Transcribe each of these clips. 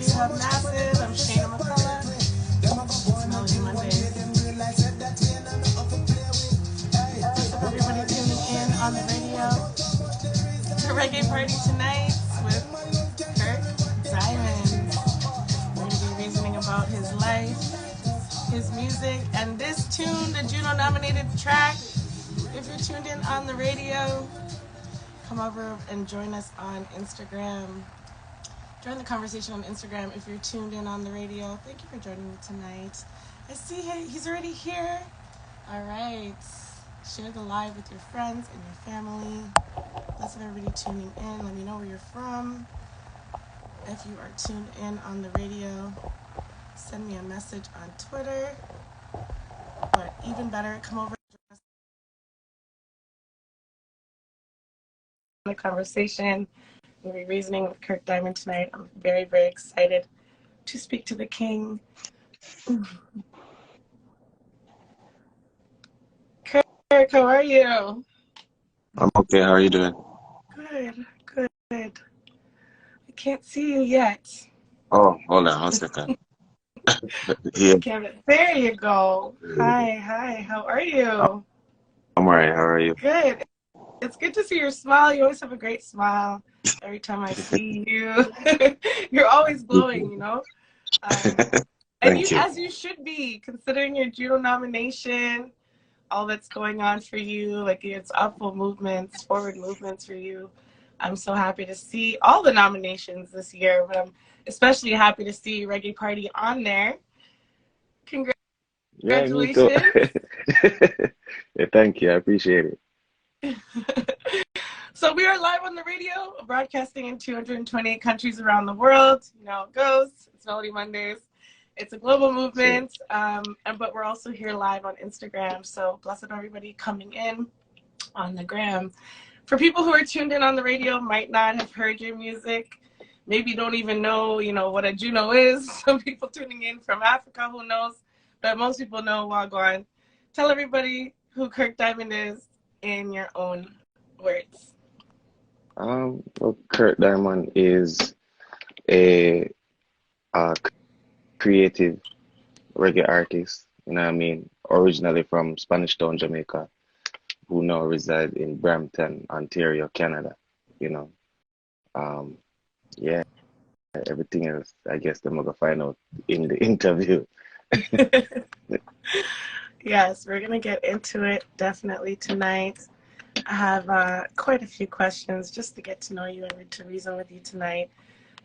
Love Massive. I'm Shayna McCullough. It's Melody Mondays. Everybody tuning in on the radio to Reggae Party tonight with Kirk Diamond. We're going to be reasoning about his life, his music, and this tune, the Juno nominated track. If you're tuned in on the radio, come over and join us on Instagram. Join the conversation on Instagram if you're tuned in on the radio. Thank you for joining me tonight. I see he's already here. All right. Share the live with your friends and your family. Bless everybody tuning in. Let me know where you're from. If you are tuned in on the radio, send me a message on Twitter. But even better, come over and join us in the conversation. We'll be reasoning with Kirk Diamond tonight. I'm very, very excited to speak to the king. Kirk, how are you? I'm okay. How are you doing? Good, good. I can't see you yet. Oh, hold on 1 second. Here. There you go. Hi. How are you? I'm alright. How are you? Good. It's good to see your smile. You always have a great smile. Every time I see you, you're always glowing, you know? Thank you. As you should be, considering your Juno nomination, all that's going on for you, like it's upward movements, forward movements for you. I'm so happy to see all the nominations this year, but I'm especially happy to see Reggae Party on there. Congratulations. Yeah, me too. Yeah, thank you. I appreciate it. So we are live on the radio, broadcasting in 228 countries around the world. You know how it goes. It's Melody Mondays. It's a global movement, but we're also here live on Instagram. So bless everybody coming in on the gram. For people who are tuned in on the radio, might not have heard your music, maybe don't even know, what a Juno is. Some people tuning in from Africa, who knows? But most people know Wagwan. Tell everybody who Kirk Diamond is in your own words. Well, Kirk Diamond is a creative reggae artist, you know what I mean? Originally from Spanish Town, Jamaica, who now resides in Brampton, Ontario, Canada, Yeah, everything else, I guess I'm gonna find out in the interview. Yes, we're going to get into it definitely tonight. I have quite a few questions just to get to know you and to reason with you tonight,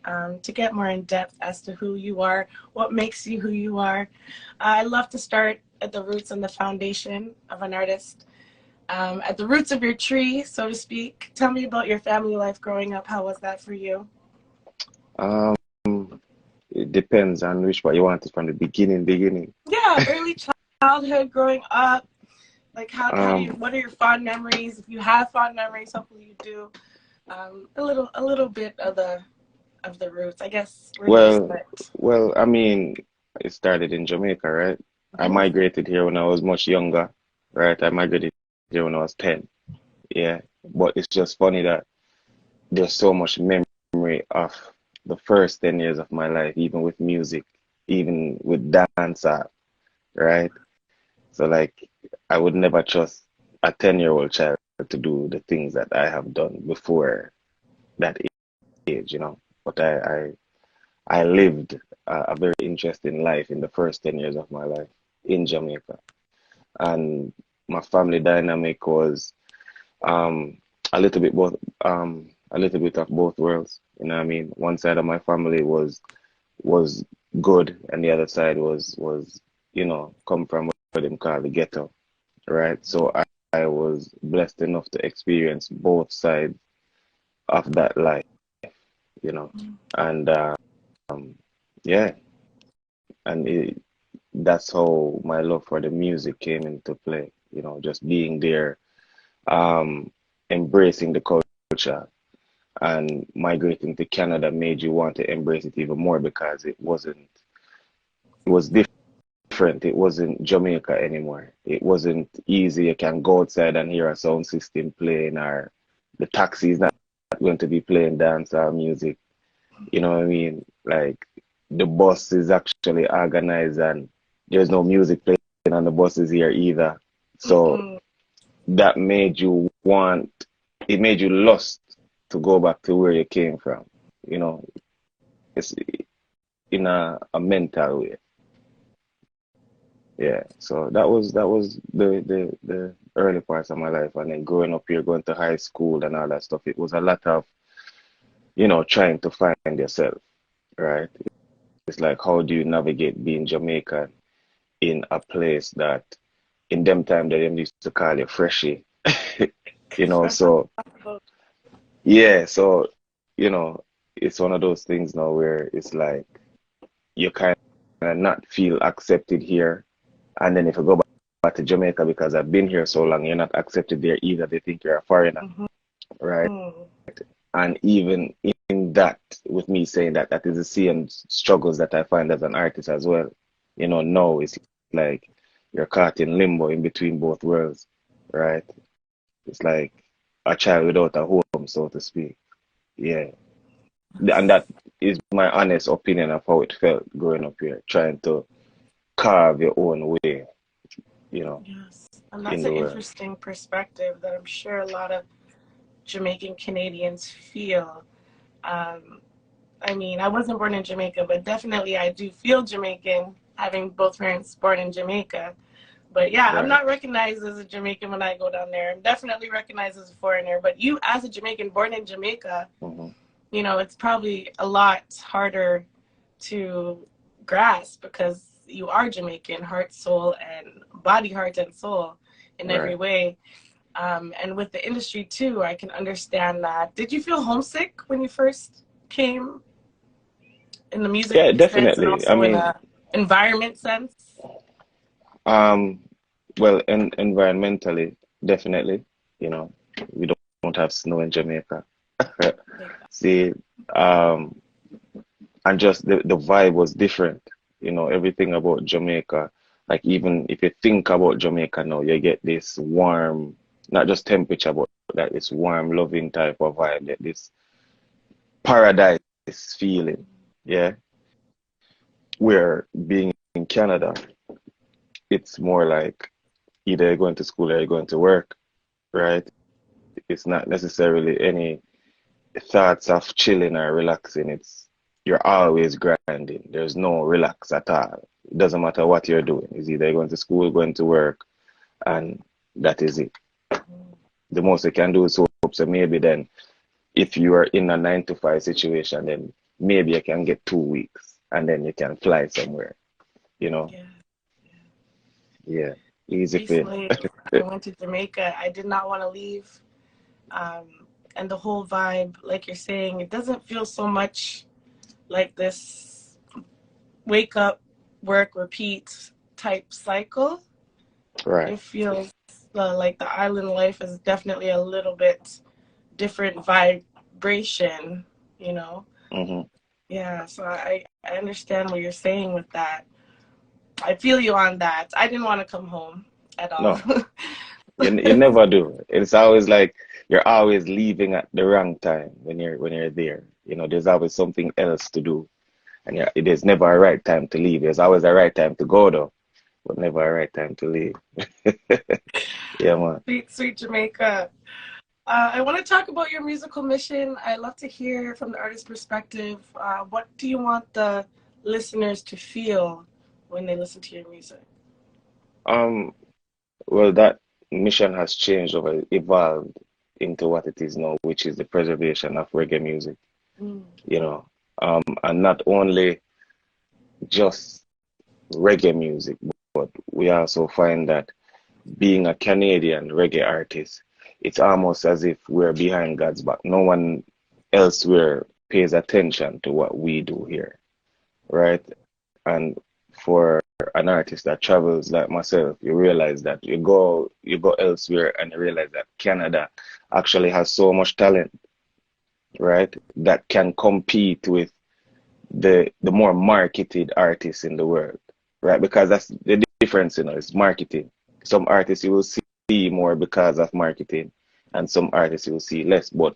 to get more in depth as to who you are, what makes you who you are. I love to start at the roots and the foundation of an artist, at the roots of your tree, so to speak. Tell me about your family life growing up. How was that for you? It depends on which part you want it, from the beginning. Yeah, early childhood, growing up. Like what are your fond memories? If you have fond memories, hopefully you do. A little bit of the roots, I guess. Well, I mean, it started in Jamaica, right? Mm-hmm. I migrated here when I was much younger, right? I migrated here when I was 10. Yeah, but it's just funny that there's so much memory of the first 10 years of my life, even with music, even with dance, right? So like, I would never trust a 10-year-old child to do the things that I have done before that age, But I lived a very interesting life in the first 10 years of my life in Jamaica. And my family dynamic was a little bit of both worlds. You know what I mean? One side of my family was good, and the other side was come from what they call the ghetto, right? So I was blessed enough to experience both sides of that life, and yeah, and that's how my love for the music came into play. Just being there, embracing the culture, and migrating to Canada made you want to embrace it even more, because it was different. It wasn't Jamaica anymore. It wasn't easy. You can go outside and hear a sound system playing, or the taxi is not going to be playing dancehall music. You know what I mean? Like, the bus is actually organized and there's no music playing on the buses here either. So Mm-hmm. that made you want, it made you lust to go back to where you came from. You know, it's in a mental way. Yeah. So that was the early parts of my life. And then growing up here, going to high school and all that stuff, it was a lot of, trying to find yourself, right? It's like, how do you navigate being Jamaican in a place that in them time they used to call you freshie, so yeah, so it's one of those things now where it's like you kind of not feel accepted here, and then if you go back to Jamaica because I've been here so long, you're not accepted there either. They think you're a foreigner, Mm-hmm. right? And even in that, with me saying that, that is the same struggles that I find as an artist as well. No, it's like you're caught in limbo in between both worlds, right? It's like a child without a home, so to speak. Yeah. And that is my honest opinion of how it felt growing up here, trying to carve your own way, Yes, and that's in an the world. interesting perspective that I'm sure a lot of Jamaican Canadians feel. Um, I mean, I wasn't born in Jamaica, but definitely I do feel Jamaican, having both parents born in Jamaica. But yeah, I'm Right. not recognized as a Jamaican when I go down there. I'm definitely recognized as a foreigner. But you, as a Jamaican born in Jamaica, Hmm. it's probably a lot harder to grasp because you are Jamaican, heart, soul, and body, heart, and soul in every Right. way. And with the industry too, I can understand that. Did you feel homesick when you first came in the music Yeah, sense and definitely. I also in mean, a environment sense? um, well, environmentally, definitely, you know, we don't have snow in Jamaica. Yeah. See, um, and just the vibe was different. Everything about Jamaica, like even if you think about Jamaica now, you get this warm, not just temperature, but that this warm, loving type of vibe, that this paradise feeling. Yeah. Where being in Canada, it's more like either you're going to school or you're going to work, right? It's not necessarily any thoughts of chilling or relaxing. You're always grinding. There's no relax at all. It doesn't matter what you're doing. It's either going to school, going to work, and that is it. The most you can do is hope. So maybe then, if you are in a 9 to 5 situation, then maybe you can get 2 weeks, and then you can fly somewhere. You know, Yeah. yeah, easy fit. Recently, I went to Jamaica. I did not want to leave. And the whole vibe, like you're saying, it doesn't feel so much like this wake up, work, repeat type cycle. Right. It feels like the island life is definitely a little bit different vibration, you know? Hmm. Yeah, so I understand what you're saying with that. I feel you on that. I didn't want to come home at all. No, you never do. It's always like you're always leaving at the wrong time when you're there. There's always something else to do, and there's never a right time to leave. There's always a right time to go though, but never a right time to leave. Yeah, man. Sweet, sweet Jamaica. I want to talk about your musical mission. I love to hear from the artist's perspective. What do you want the listeners to feel when they listen to your music? Um, well, that mission has changed or evolved into what it is now, which is the preservation of reggae music. Mm. And not only just reggae music, but we also find that being a Canadian reggae artist, it's almost as if we're behind God's back. No one elsewhere pays attention to what we do here, right? And for an artist that travels like myself, you realize that you go elsewhere and you realize that Canada actually has so much talent, right? That can compete with the more marketed artists in the world, right? Because that's the difference, it's marketing. Some artists you will see more because of marketing, and some artists you will see less. But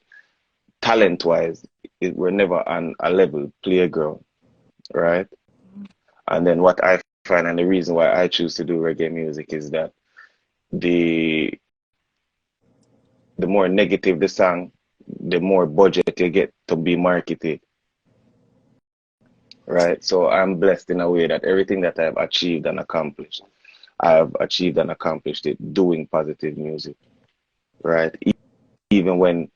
talent-wise, we're never on a level playground, right? And then what I find, and the reason why I choose to do reggae music is that the the more negative the song, the more budget you get to be marketed, right? So I'm blessed in a way that everything that I've achieved and accomplished, I've achieved and accomplished it doing positive music, right? Even when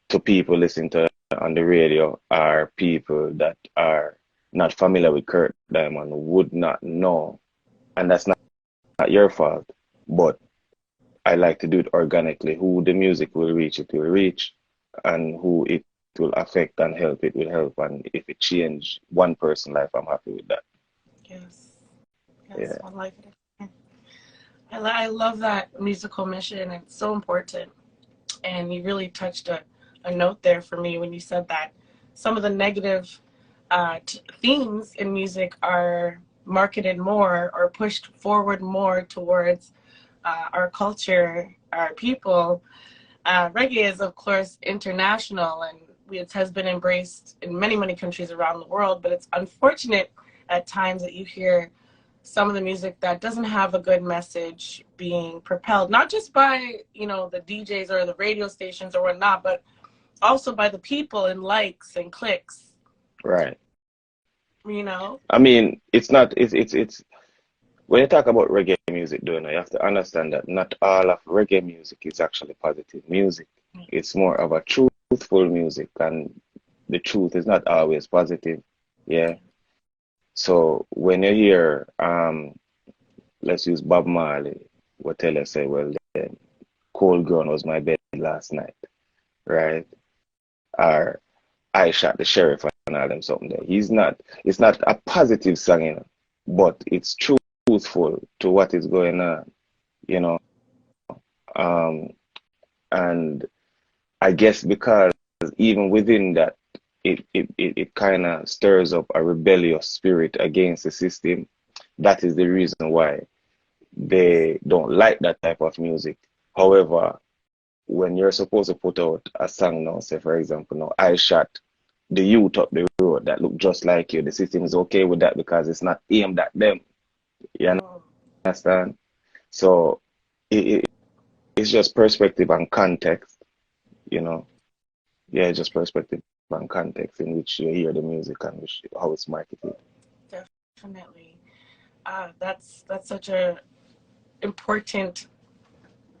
to people listening to on the radio are people that are not familiar with Kirk Diamond would not know, and that's not your fault, but I like to do it organically. Who the music will reach, it will reach, and who it will affect and help, it will help. And if it change one person's life, I'm happy with that. Yes. Yes, Yeah, one life at a time. I love that musical mission. It's so important. And you really touched a note there for me when you said that some of the negative themes in music are marketed more or pushed forward more towards our culture, our people. Reggae is, of course, international, and it has been embraced in many, many countries around the world. But it's unfortunate at times that you hear some of the music that doesn't have a good message being propelled, not just by, the DJs or the radio stations or whatnot, but also by the people and likes and clicks, right. you know? I mean, it's not. It's when you talk about reggae music, though, you have to understand that not all of reggae music is actually positive music. It's more of a truthful music, and the truth is not always positive. Yeah. So when you hear, let's use Bob Marley, what tell you say, well, then, cold ground was my bed last night, right? Or I shot the sheriff and all them something there. It's not a positive song, but it's truthful to what is going on, you know. Um, and I guess because even within that, it kind of stirs up a rebellious spirit against the system. That is the reason why they don't like that type of music. However, when you're supposed to put out a song now, say for example, now I shot the youth up the road that look just like you, the system is okay with that because it's not aimed at them. You Mm. understand? So it, it's just perspective and context, you know. Yeah, just perspective and context in which you hear the music and which how it's marketed. Definitely. That's such a important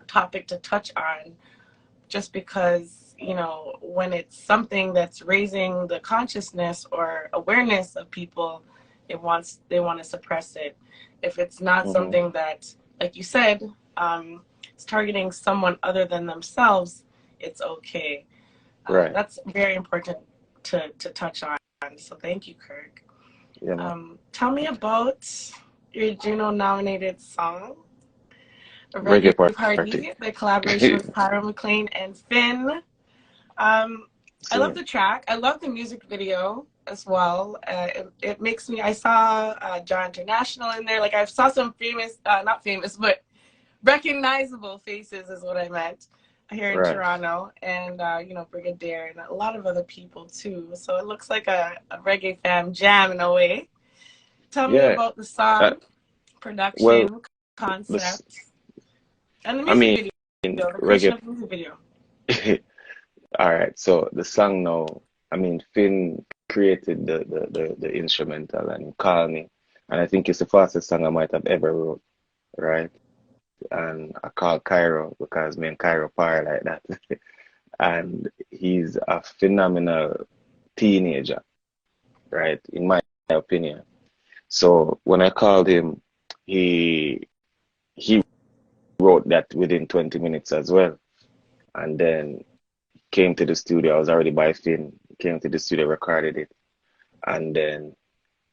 topic to touch on, just because, when it's something that's raising the consciousness or awareness of people, they want to suppress it. If it's not Hmm. something that, like you said, it's targeting someone other than themselves, it's okay. Right. That's very important to touch on. So thank you, Kirk. Yeah, man. Tell me about your Juno nominated song, a Reggae Reggae party. Party, the collaboration with Pyro McLean and Finn. I love See, the track. I love the music video as well. It makes me. I saw John International in there. Like I saw some famous, not famous, but recognizable faces is what I meant here in right. Toronto, and Brigadier and a lot of other people too. So it looks like a reggae fam jam in a way. Tell me Yeah. about the Uh, song, well, production, this, concept, and the I music mean, video, the creation reggae. of the music video. All right. So the song now, I mean, Finn created the instrumental and called me, and I think it's the fastest song I might have ever wrote, right? And I called Cairo because me and Cairo par like that. And he's a phenomenal teenager, right? In my opinion. So when I called him, he he wrote that within 20 minutes as well. And then came to the studio. I was already by Finn. Came to the studio, recorded it. And then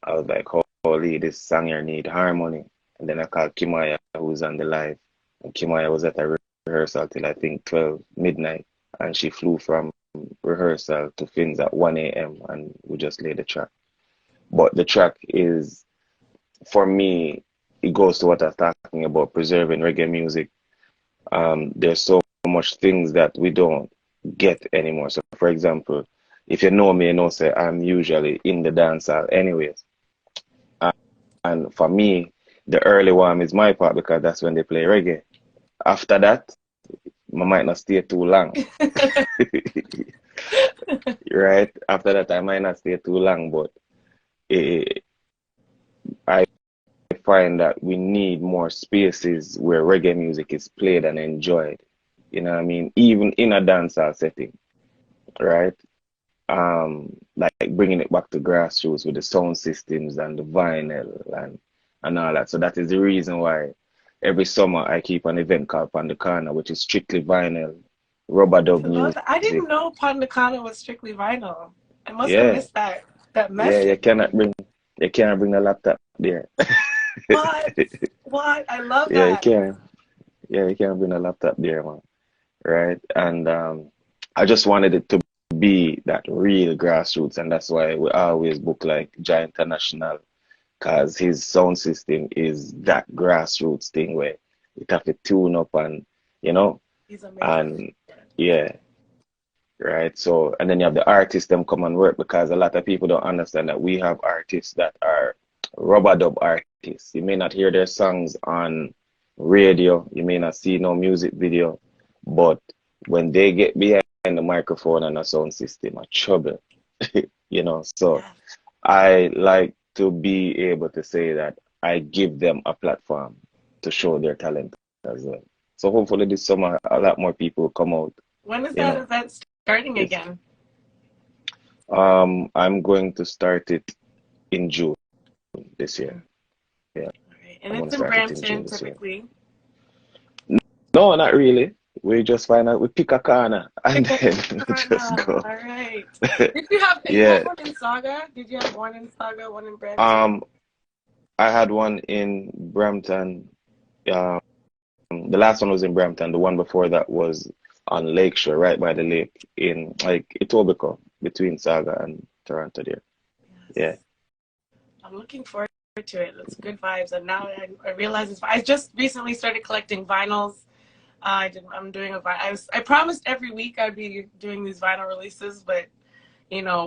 I was like, holy, this song here need harmony. And then I called Kimaya, who's on the live. And Kimaya was at a rehearsal till I think 12 midnight. And she flew from rehearsal to Finn's at 1 a.m. and we just laid the track. But the track is, for me, it goes to what I was talking about, preserving reggae music. There's so much things that we don't get anymore. So, for example, if you know me, you know, say I'm usually in the dance hall anyways. And for me, the early one is my part because that's when they play reggae. After that, I might not stay too long. Right? After that, I might not stay too long, but eh, I find that we need more spaces where reggae music is played and enjoyed. You know what I mean? Even in a dancehall setting, right? Like bringing it back to grassroots with the sound systems and the vinyl and all that. So that is the reason why every summer I keep an event called Pon the Corner, which is strictly vinyl, rubber dub I love music. that. I didn't know Pon the Corner was strictly vinyl. I must have Yeah, missed that yeah, message. you cannot bring a laptop there. What? What? I love Yeah, you that. can. Yeah, you can't bring a laptop there, man. Right? And I just wanted it to be that real grassroots, and that's why we always book like Giant International, because his sound system is that grassroots thing where you have to tune up and you know, He's amazing. and yeah, right. So and then you have the artists them come and work because a lot of people don't understand that we have artists that are rubber dub artists. You may not hear their songs on radio, you may not see no music video, but when they get behind the microphone and a sound system, a trouble, you know. So Yeah. I like to be able to say that I give them a platform to show their talent as well. So hopefully this summer a lot more people come out, When is you that know. event starting It's again? I'm going to start it in June this year. Mm. Yeah, All right. And I'm it's gonna in start it in June Brampton this year. typically. No, not really. We just find out we pick a corner and Pick a then we just corner. go. All right. You had Yeah. one in Saga? Did you have one in Saga, one in Brampton? Um, I had one in Brampton. Um, the last one was in Brampton. The one before that was on Lakeshore, right by the lake in like Etobicoke, between Saga and Toronto there. Yeah. Yes. I'm looking forward to it. It's good vibes. And now I realize I just recently started collecting vinyls. I'm doing a vinyl. I promised every week I'd be doing these vinyl releases, but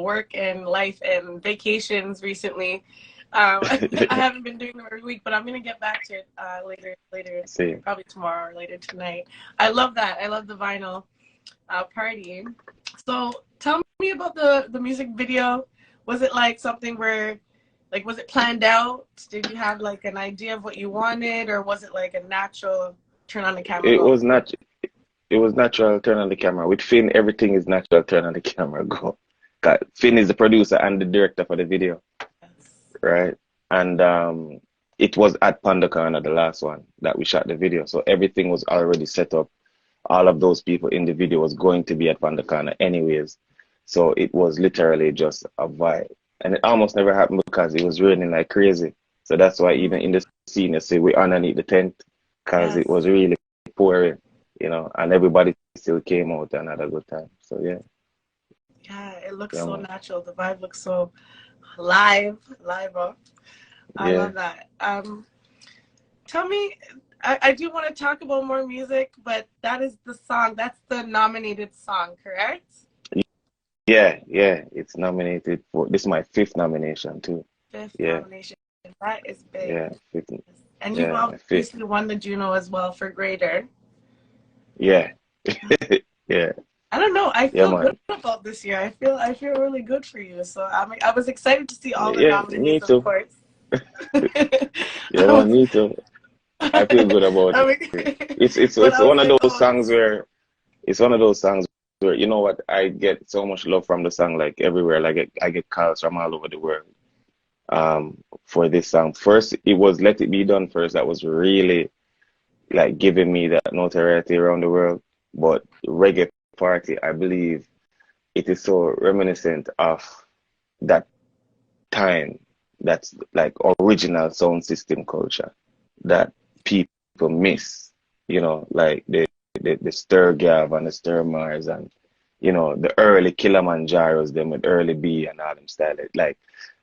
work and life and vacations recently. I haven't been doing them every week, but I'm gonna get back to it later, See. probably tomorrow or later tonight. I love that. I love the vinyl party. So tell me about the music video. Was it like something where, like, was it planned out? Did you have like an idea of what you wanted, or was it like a natural turn on the camera It go? was not it was natural turn on the camera. With Finn, everything is natural turn on the camera go. 'Cause Finn is the producer and the director for the video, Yes. right? And it was at Panda Corner, the last one that we shot the video. So everything was already set up. All of those people in the video was going to be at Panda Corner anyways. So it was literally just a vibe. And it almost never happened because it was raining like crazy. So that's why even in the scene, you see, we underneath the tent because Yes. it was really pouring, you know, and everybody still came out and had a good time. So yeah, Yeah, it looks yeah, so man. natural. The vibe looks so live up. I Yeah. love that. Tell me, I do want to talk about more music, but that is the song. That's the nominated song, correct? Yeah. It's nominated for this is my fifth nomination too. Fifth Yeah, nomination. That is big. yeah, fifth, And you've yeah, my fifth. obviously won the Juno as well for Greater. Yeah. Yeah, I don't know. I yeah, feel good man. about this year. I feel really good for you. So I was excited to see all the Yeah, me nominees, of too. course. Yeah, I man, was, me too. I feel good about I it. mean, but It's I was one of like, those oh, songs where it's one of those songs where you know what I get so much love from the song like everywhere. Like I get calls from all over the world for this song. First, it was Let It Be Done first. That was really like giving me that notoriety around the world. But Reggae Party, I believe it is so reminiscent of that time. That's like original sound system culture that people miss, you know, like the Stir Gav and the Stir Mars and you know the early Kilimanjaros, them with early B and all them style. Like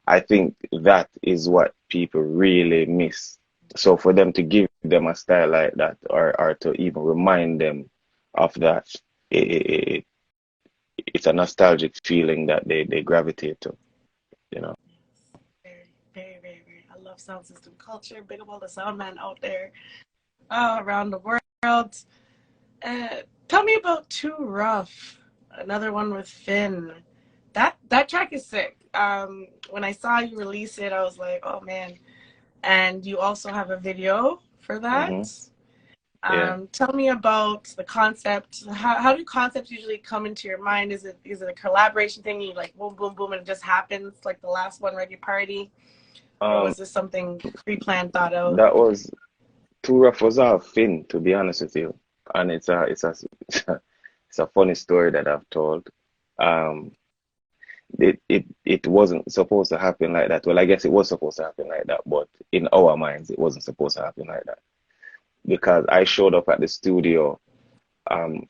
I think that is what people really miss. So for them to give them a style like that or to even remind them of that, it, it's a nostalgic feeling that they gravitate to, you know. very, very, very, very. I love love sound system culture. Big up all the sound man out there around the world. Uh, Tell me about Too Rough, another one with Finn. That track is sick. When I saw you release it, I was like, oh man. And you also have a video for Mm-hmm. that. Yeah. Tell me about the concept. How do concepts usually come into your mind? Is it a collaboration thing? You like boom, boom, boom, and it just happens like the last one, Reggae Party? Or Um, was this something pre-planned, thought out? that was Too Rough was our Finn, to be honest with you. And it's a funny story that I've told. Um, it wasn't supposed to happen like that. Well, I guess it was supposed to happen like that, but in our minds, it wasn't supposed to happen like that. Because I showed up at the studio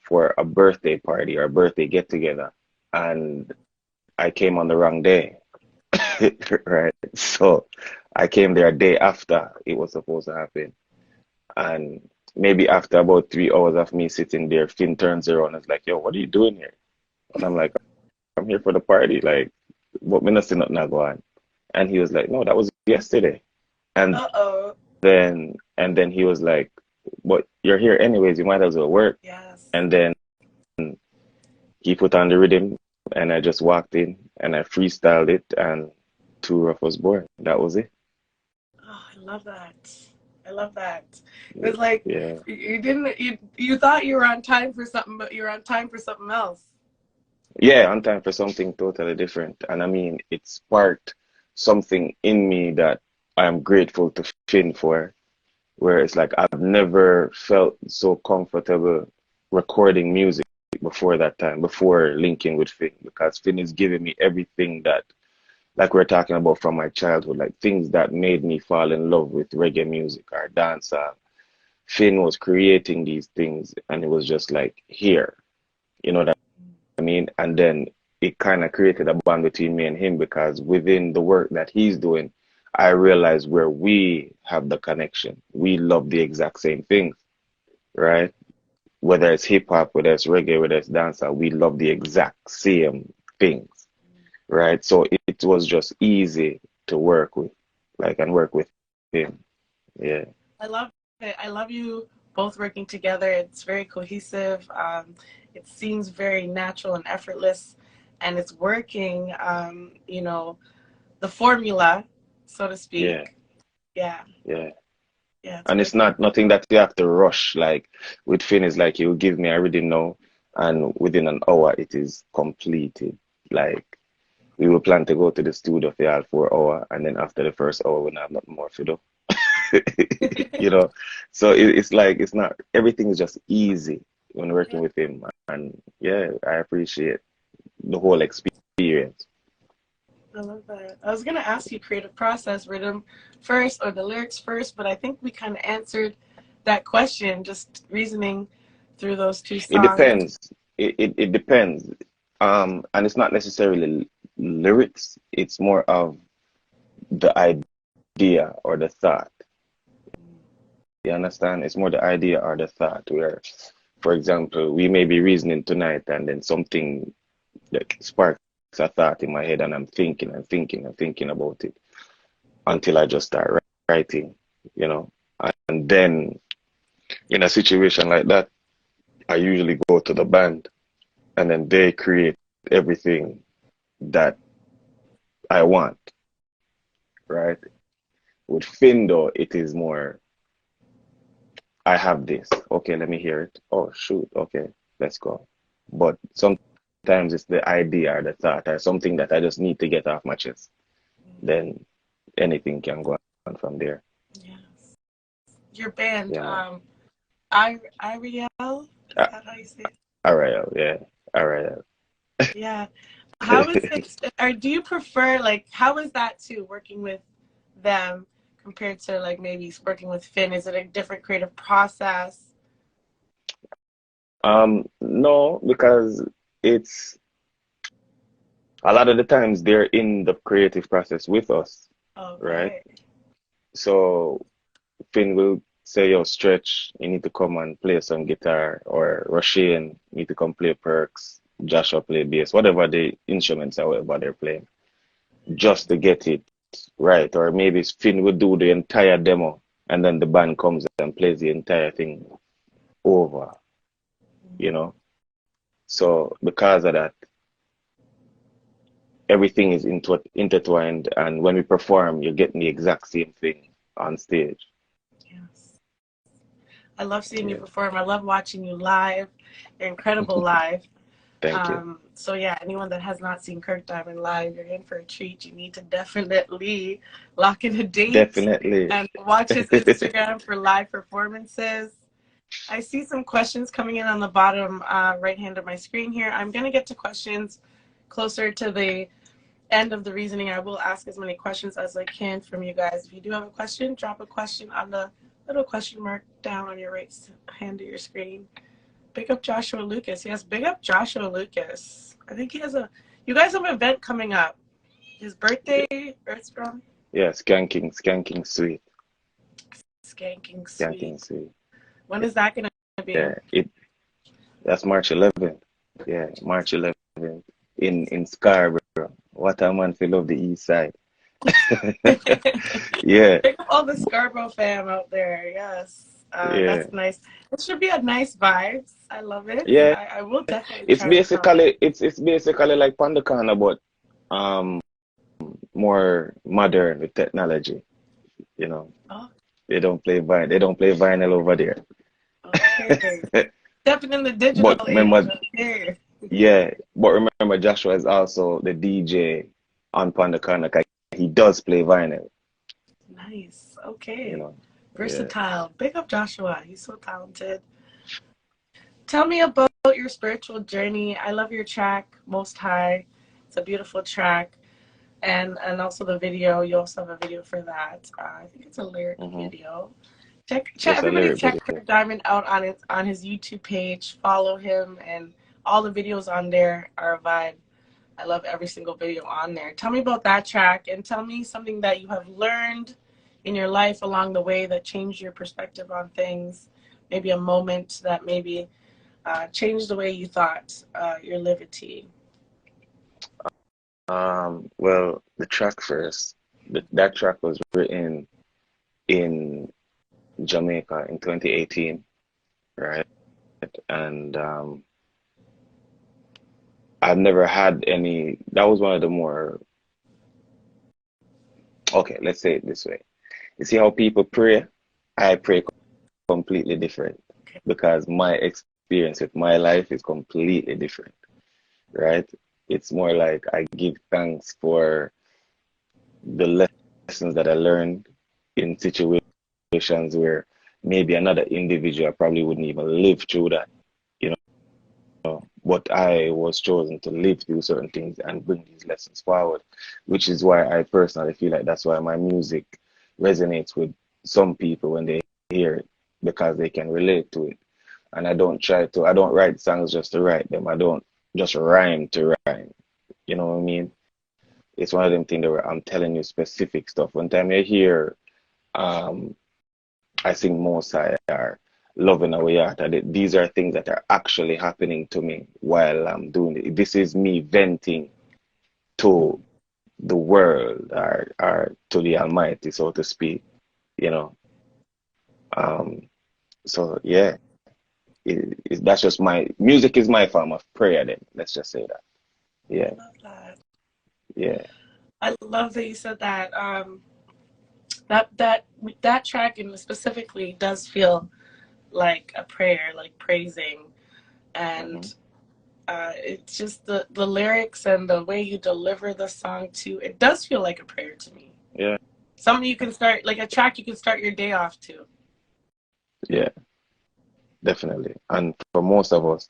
for a birthday party or a birthday get together, and I came on the wrong day. Right. So I came there a day after it was supposed to happen. And maybe after about 3 hours of me sitting there, Finn turns around and is like, yo, what are you doing here? And I'm like, I'm here for the party. Like, but me not see nothing go on. And he was like, no, that was yesterday. And Uh-oh. then he was like, but you're here anyways, you might as well work. Yes. And then he put on the rhythm and I just walked in and I freestyled it and Too Rough was born. That was it. Oh, I love that. I love that. It was like Yeah. you thought you were on time for something, but you're on time for something else. Yeah, on time for something totally different. And I mean, it sparked something in me that I'm grateful to Finn for, where it's like I've never felt so comfortable recording music before that time, before linking with Finn, because Finn is giving me everything that, like we're talking about from my childhood, like things that made me fall in love with reggae music or dancehall. Finn was creating these things and it was just like here, you know what I mean? And then it kind of created a bond between me and him because within the work that he's doing, I realized where we have the connection. We love the exact same things, right? Whether it's hip hop, whether it's reggae, whether it's dancehall, we love the exact same things, right? So it was just easy to work with, like, and work with him. Yeah. I love it. I love you both working together. It's very cohesive. It seems very natural and effortless, and it's working. The formula, so to Yeah. speak. Yeah, Yeah. yeah, it's And it's working. not nothing that you have to rush. Like with Finn, is like you give me, I already know, and within an hour it is completed. Like we will plan to go to the studio for all 4 hours, and then after the first hour, we have nothing more to do. You know, so it's like it's not everything is just easy when working Yeah, with him, and yeah, I appreciate the whole experience. I love that. I was gonna ask you creative process, rhythm first or the lyrics first, but I think we kind of answered that question, just reasoning through those two It songs. depends. It depends. And it's not necessarily lyrics. It's more of the idea or the thought. You understand? It's more the idea or the thought where, for example, we may be reasoning tonight and then something like sparks a thought in my head and I'm thinking and thinking and thinking about it until I just start writing, you know. And then in a situation like that, I usually go to the band and then they create everything that I want, right? With Findo, it is more, I have this. Okay, let me hear it. Oh, shoot. Okay, let's go. But sometimes it's the idea or the thought or something that I just need to get off my chest. Then anything can go on from there. Yes. Your band, Yeah, man. Ariel, is Uh, that how you say it? all right, yeah. All right. Yeah. How is it, or do you prefer, like, how is that too, working with them compared to, like, maybe working with Finn? Is it a different creative process? No, because it's a lot of the times they're in the creative process with us, right? Okay. So Finn will say, yo, Stretch, you need to come and play some guitar, or Rasheen, you need to come play perks, Joshua play bass, whatever the instruments are, whatever they're playing, just to get it. right, or maybe Finn would do the entire demo and then the band comes and plays the entire thing over, you know. So because of that, everything is intertwined, and when we perform, you're getting the exact same thing on stage. Yes. I love seeing you Yeah, perform. I love watching you live. You're incredible live. thank you. So yeah, anyone that has not seen Kirk Diamond live, you're in for a treat. You need to definitely lock in a date Definitely. and watch his Instagram for live performances. I see some questions coming in on the bottom right hand of my screen here. I'm going to get to questions closer to the end of the reasoning. I will ask as many questions as I can from you guys. If you do have a question, drop a question on the little question mark down on your right hand of your screen. Big up Joshua Lucas. Yes, big up Joshua Lucas. I think he has you guys have an event coming up. His birthday, Earthstrong? Yeah, skanking sweet. Skanking Skanking sweet. sweet. When is that going to be? Yeah, that's March 11th. Yeah, March 11th in Scarborough. What a man feel of the east side. Yeah, Pick up all the Scarborough fam out there. Yes. yeah, That's nice. It should be a nice vibes. I love it. yeah. I will definitely It's try to come. basically it's basically like Pandakana, but um more modern with technology. You know, Oh, they don't play vinyl over there. okay. Stepping in the digital But age. remember, Okay. yeah, but remember Joshua is also the DJ on Pandakana. He does play vinyl. Nice. You Okay. know, yeah. Versatile. Big up Joshua. He's so talented. Tell me about your spiritual journey. I love your track, Most High. It's a beautiful track. And also the video. You also have a video for that. I think it's a lyric Hmm. video. Check It's a everybody lyric check video. Kirk Diamond out on his YouTube page. Follow him, and all the videos on there are a vibe. I love every single video on there. Tell me about that track, and tell me something that you have learned in your life along the way that changed your perspective on things. Maybe a moment that maybe changed the way you thought your livity. Well, the track first. That track was written in Jamaica in 2018, right? And I've never had any. That was one of the more. Okay, let's say it this way. You see how people pray? I pray completely different Okay. because my experience with my life is completely different, right? It's more like I give thanks for the lessons that I learned in situations where maybe another individual probably wouldn't even live through that, you know. But I was chosen to live through certain things and bring these lessons forward, which is why I personally feel like that's why my music resonates with some people when they hear it because they can relate to it. And I don't write songs just to write them. I don't just rhyme to rhyme. You know what I mean? It's one of them things where I'm telling you specific stuff. One time you hear um I sing most I are loving away out. These are things that are actually happening to me while I'm doing it. This is me venting to the world or to the Almighty, so to speak, you know. Um, so yeah, that's just my music is my form of prayer then. Let's just say that. I Yeah, love that. yeah. I love that you said that. That track and specifically does feel like a prayer, like praising, Hmm. and it's just the lyrics and the way you deliver the song too. It does feel like a prayer to me. Yeah, Something you can start, like a track you can start your day off to. yeah, definitely. And for most of us,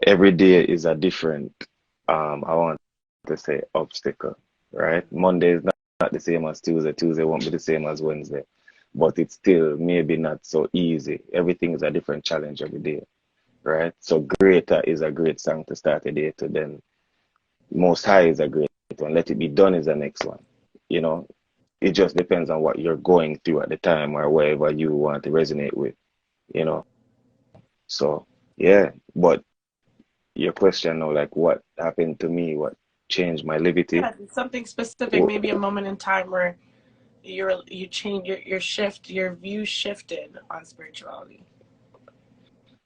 every day is a different I want to say obstacle, right? Monday is not the same as Tuesday. Tuesday won't be the same as Wednesday. But it's still maybe not so easy. Everything is a different challenge every day, right? So Greater is a great song to start a day to, then Most High is a great one. Let It Be Done is the next one. You know, it just depends on what you're going through at the time or whatever you want to resonate with, you know. So yeah, but your question now, like what happened to me, what? changed my livity. Yeah, something specific, maybe a moment in time where you change your view shifted on spirituality,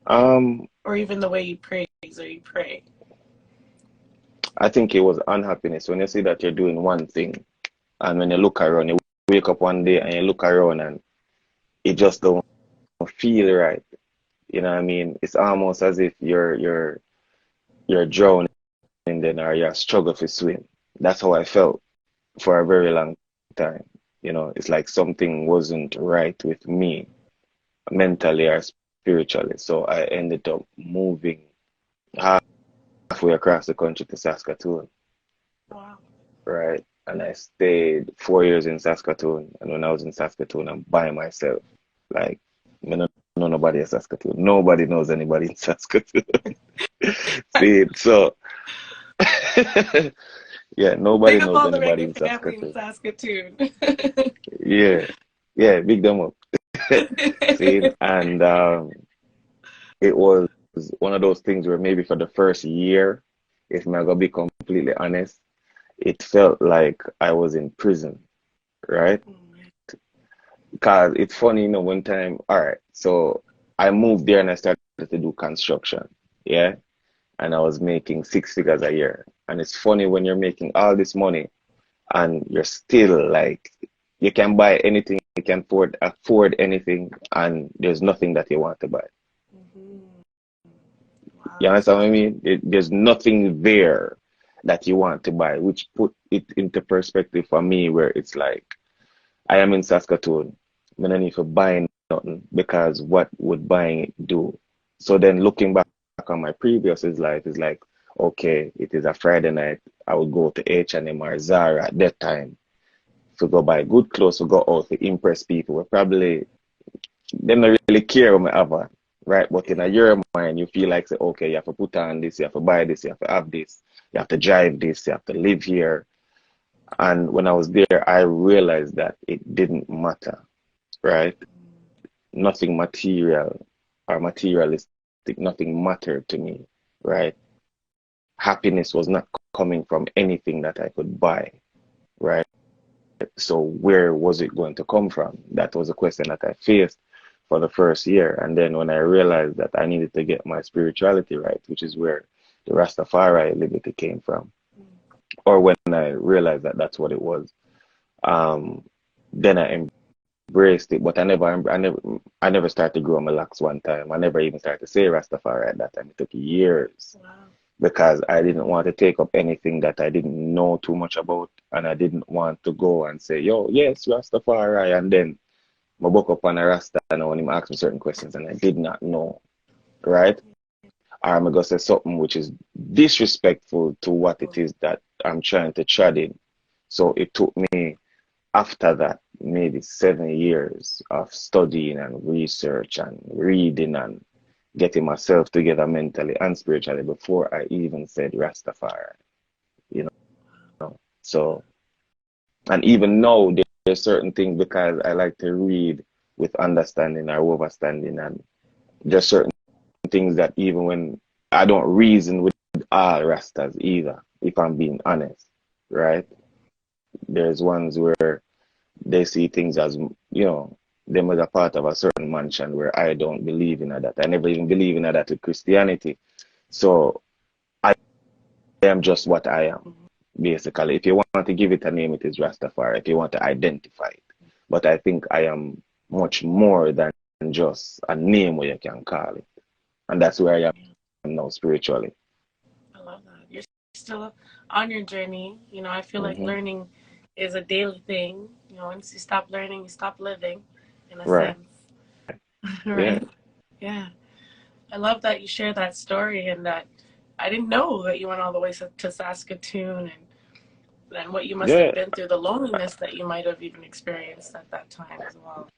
Um, or even the way you praise or you pray. I think it was unhappiness when you see that you're doing one thing, and when you look around, you wake up one day and you look around and it just don't feel right. You know what I mean? It's almost as if you're drowning then or you're struggle to swim. That's how I felt for a very long time. You know, it's like something wasn't right with me mentally or spiritually. So I ended up moving halfway across the country to Saskatoon, Wow. right? And I stayed 4 years in Saskatoon. And when I was in Saskatoon, I'm by myself. Like, I don't know nobody in Saskatoon. Nobody knows anybody in Saskatoon. See, so yeah, nobody Big up knows all the anybody reggae in family in Saskatoon. Saskatoon. Yeah, yeah, big them up. See, and it was one of those things where maybe for the first year, if I'm gonna be completely honest, it felt like I was in prison, right? Because it's funny, one time, all right, so I moved there and I started to do construction, yeah, and I was making six figures a year. And it's funny when you're making all this money and you're still like, you can buy anything, you can afford anything, and there's nothing that you want to buy. Mhm. Wow, You that's so understand what I true. mean? There's nothing there that you want to buy, which put it into perspective for me where it's like, I am in Saskatoon. I don't need to buy nothing because what would buying it do? So then looking back on my previous life is like, okay, it is a Friday night. I would go to H&M or Zara at that time to go buy good clothes to go out to impress people. We probably they don't really care what I have on, right? But in a your mind, you feel like say, okay, you have to put on this, you have to buy this, you have to have this, you have to drive this, you have to live here. And when I was there, I realized that it didn't matter, right? Nothing material or materialistic, nothing mattered to me, right? Happiness was not coming from anything that I could buy, right? So where was it going to come from? That was a question that I faced for the first year. And then when I realized that I needed to get my spirituality right, which is where the Rastafari liberty came from, or when I realized that that's what it was, um, then I embraced it. But I never started to grow my locks one time. I never even started to say Rastafari at that time. It took years Wow. because I didn't want to take up anything that I didn't know too much about, and I didn't want to go and say, "Yo, yes, Rastafari," and then I woke up on a Rasta and when him asked me certain questions and I did not know, right? Or I'm gonna say something which is disrespectful to what it is that I'm trying to tread in. So it took me after that maybe 7 years of studying and research and reading and getting myself together mentally and spiritually before I even said Rastafari, you know. So, and even now, there's certain things because I like to read with understanding or overstanding, and there's certain things that even when I don't reason with all Rastas either, if I'm being honest, right? There's ones where they see things as, them as a part of a certain mansion where I don't believe in that. I never even believe in that with Christianity. So I am just what I am, basically. If you want to give it a name, it is Rastafari. If you want to identify it. But I think I am much more than just a name where you can call it. And that's where I am now spiritually. I love that. You're still on your journey. I feel like Hmm. learning is a daily thing. Once you stop learning, you stop living, in a Right. sense. Yeah. Right? Yeah. I love that you share that story, and that I didn't know that you went all the way to Saskatoon, and what you must have Yeah. been through, the loneliness that you might have even experienced at that time as well.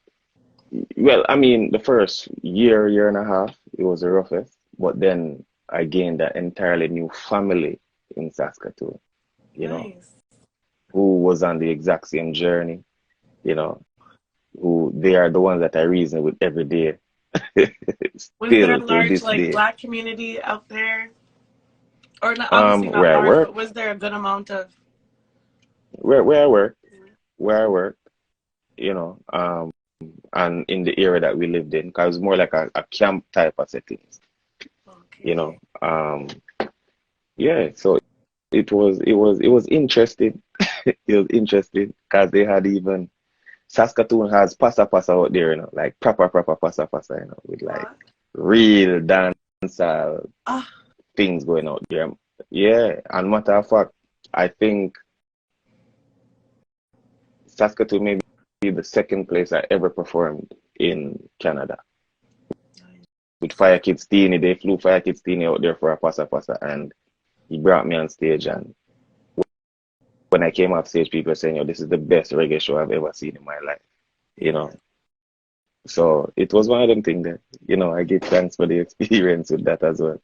Well, I mean, the first year and a half, it was the roughest. But then I gained an entirely new family in Saskatoon, you know, Nice. who was on the exact same journey, you know, who they are the ones that I reason with every day, Was there a still till large this like day. Black community out there, Or not, obviously not Where I large, work, but was there a good amount of? where I work, where I work, you know, and in the area that we lived in, because it was more like a camp type of setting, you know. Okay. Yeah, so it was interesting. It was interesting because they had even Saskatoon has pasa pasa out there, like proper pasa pasa, with like What? real dancehall Ah, things going out there. Yeah, and matter of fact, I think Saskatoon may be the second place I ever performed in Canada. With Fire Kids Teeny, they flew Fire Kids Teeny out there for a pasa pasa, and he brought me on stage. And when I came off stage, people were saying, "Yo, this is the best reggae show I've ever seen in my life." You yeah. know, so it was one of them things that I give thanks for the experience with that as well.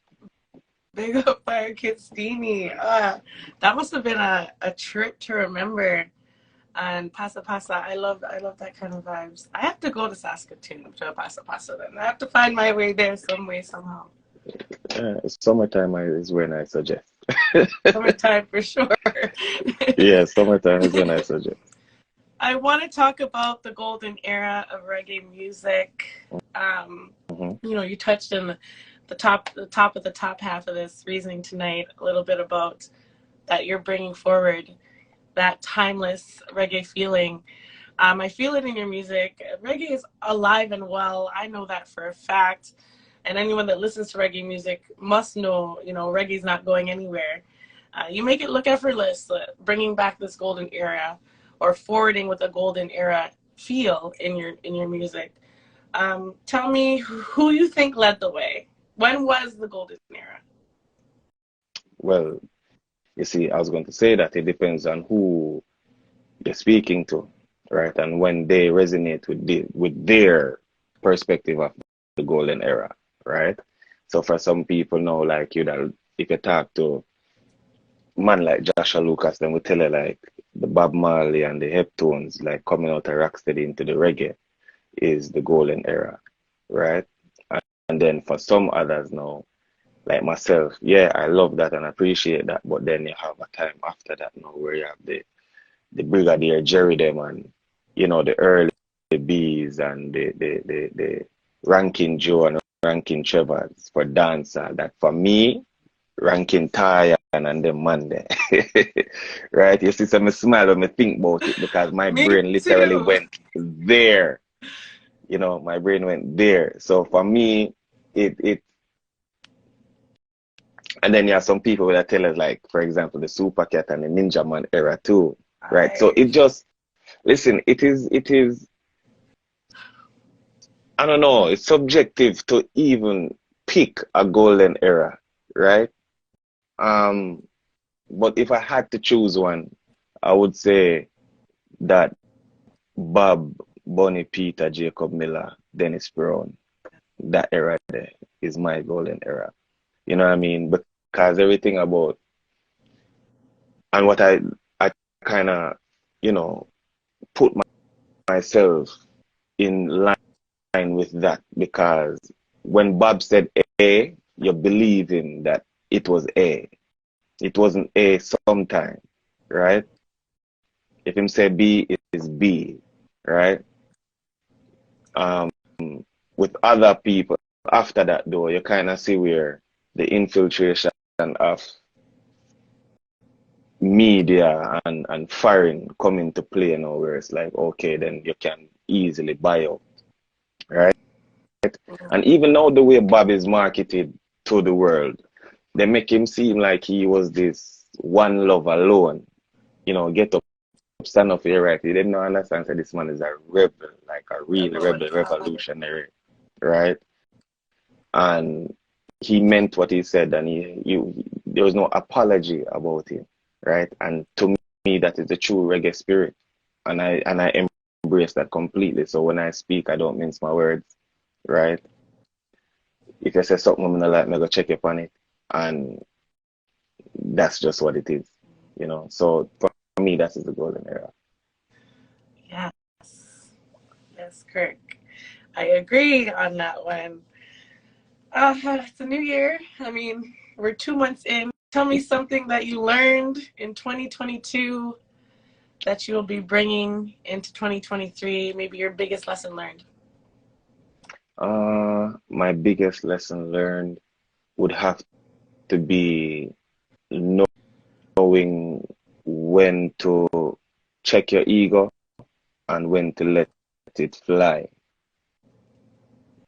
Big up Fire Kid Steamy. That must have been a trip to remember. And Pasa Pasa, I love that kind of vibes. I have to go to Saskatoon to a Pasa Pasa then. I have to find my way there some way, somehow. Summertime is when I suggest. Summertime for sure. Yeah, summertime is when I suggest. I want to talk about the golden era of reggae music. Hmm. You touched in the top of the top half of this reasoning tonight a little bit about that you're bringing forward that timeless reggae feeling. I feel it in your music. Reggae is alive and well. I know that for a fact. And anyone that listens to reggae music must know, reggae is not going anywhere. You make it look effortless, bringing back this golden era or forwarding with a golden era feel in your music. Tell me who you think led the way. When was the golden era? Well, you see, I was going to say that it depends on who you're speaking to, right? And when they resonate with their perspective of the golden era, right? So for some people now, like you, that if you talk to man like Joshua Lucas, then we tell you like the Bob Marley and the Heptones, like coming out of Rocksteady into the reggae is the golden era, right? And then for some others now, like myself, yeah, I love that and appreciate that. But then you have a time after that now where you have the Brigadier Jerry them and the early Bees and the Ranking Joe and Ranking Trevors for dancer. That for me, Ranking Ty and them man there. Right? You see, so I smile when I think about it because my Me brain literally too. went there. My brain went there. So for me, it and then you have some people that tell us like, for example, the Super Cat and the Ninja Man era too. Right. So I it just listen, it is I don't know, it's subjective to even pick a golden era, right? Um, but if I had to choose one, I would say that Bob, Bonnie, Peter, Jacob Miller, Dennis Brown, that era there is my golden era. You know what I mean? Because everything about and what I kind of, you know, put myself in line with that because when Bob said A, you're believing that it was A. It wasn't A sometime, right? If him say B, it is B, right? Um, with other people after that though, you kind of see where the infiltration of media and foreign come into play now, where it's like, okay, then you can easily buy out, right? And even now, the way Bob is marketed to the world, they make him seem like he was this one love alone. Get up, stand up here, right? He didn't understand that this man is a rebel, like a real rebel rebel, without. revolutionary, right? And he meant what he said, and there was no apology about him, right? And to me, that is the true reggae spirit, and I embrace that completely. So when I speak, I don't mince my words, right? If you say something I'm gonna like, me go check up on it, and that's just what it is. So for me, that is the golden era. Yes. Yes, Kirk. I agree on that one. It's a new year. I mean, we're 2 months in. tell me something that you learned in 2022 that you'll be bringing into 2023, maybe your biggest lesson learned. My biggest lesson learned would have to be knowing when to check your ego and when to let it fly,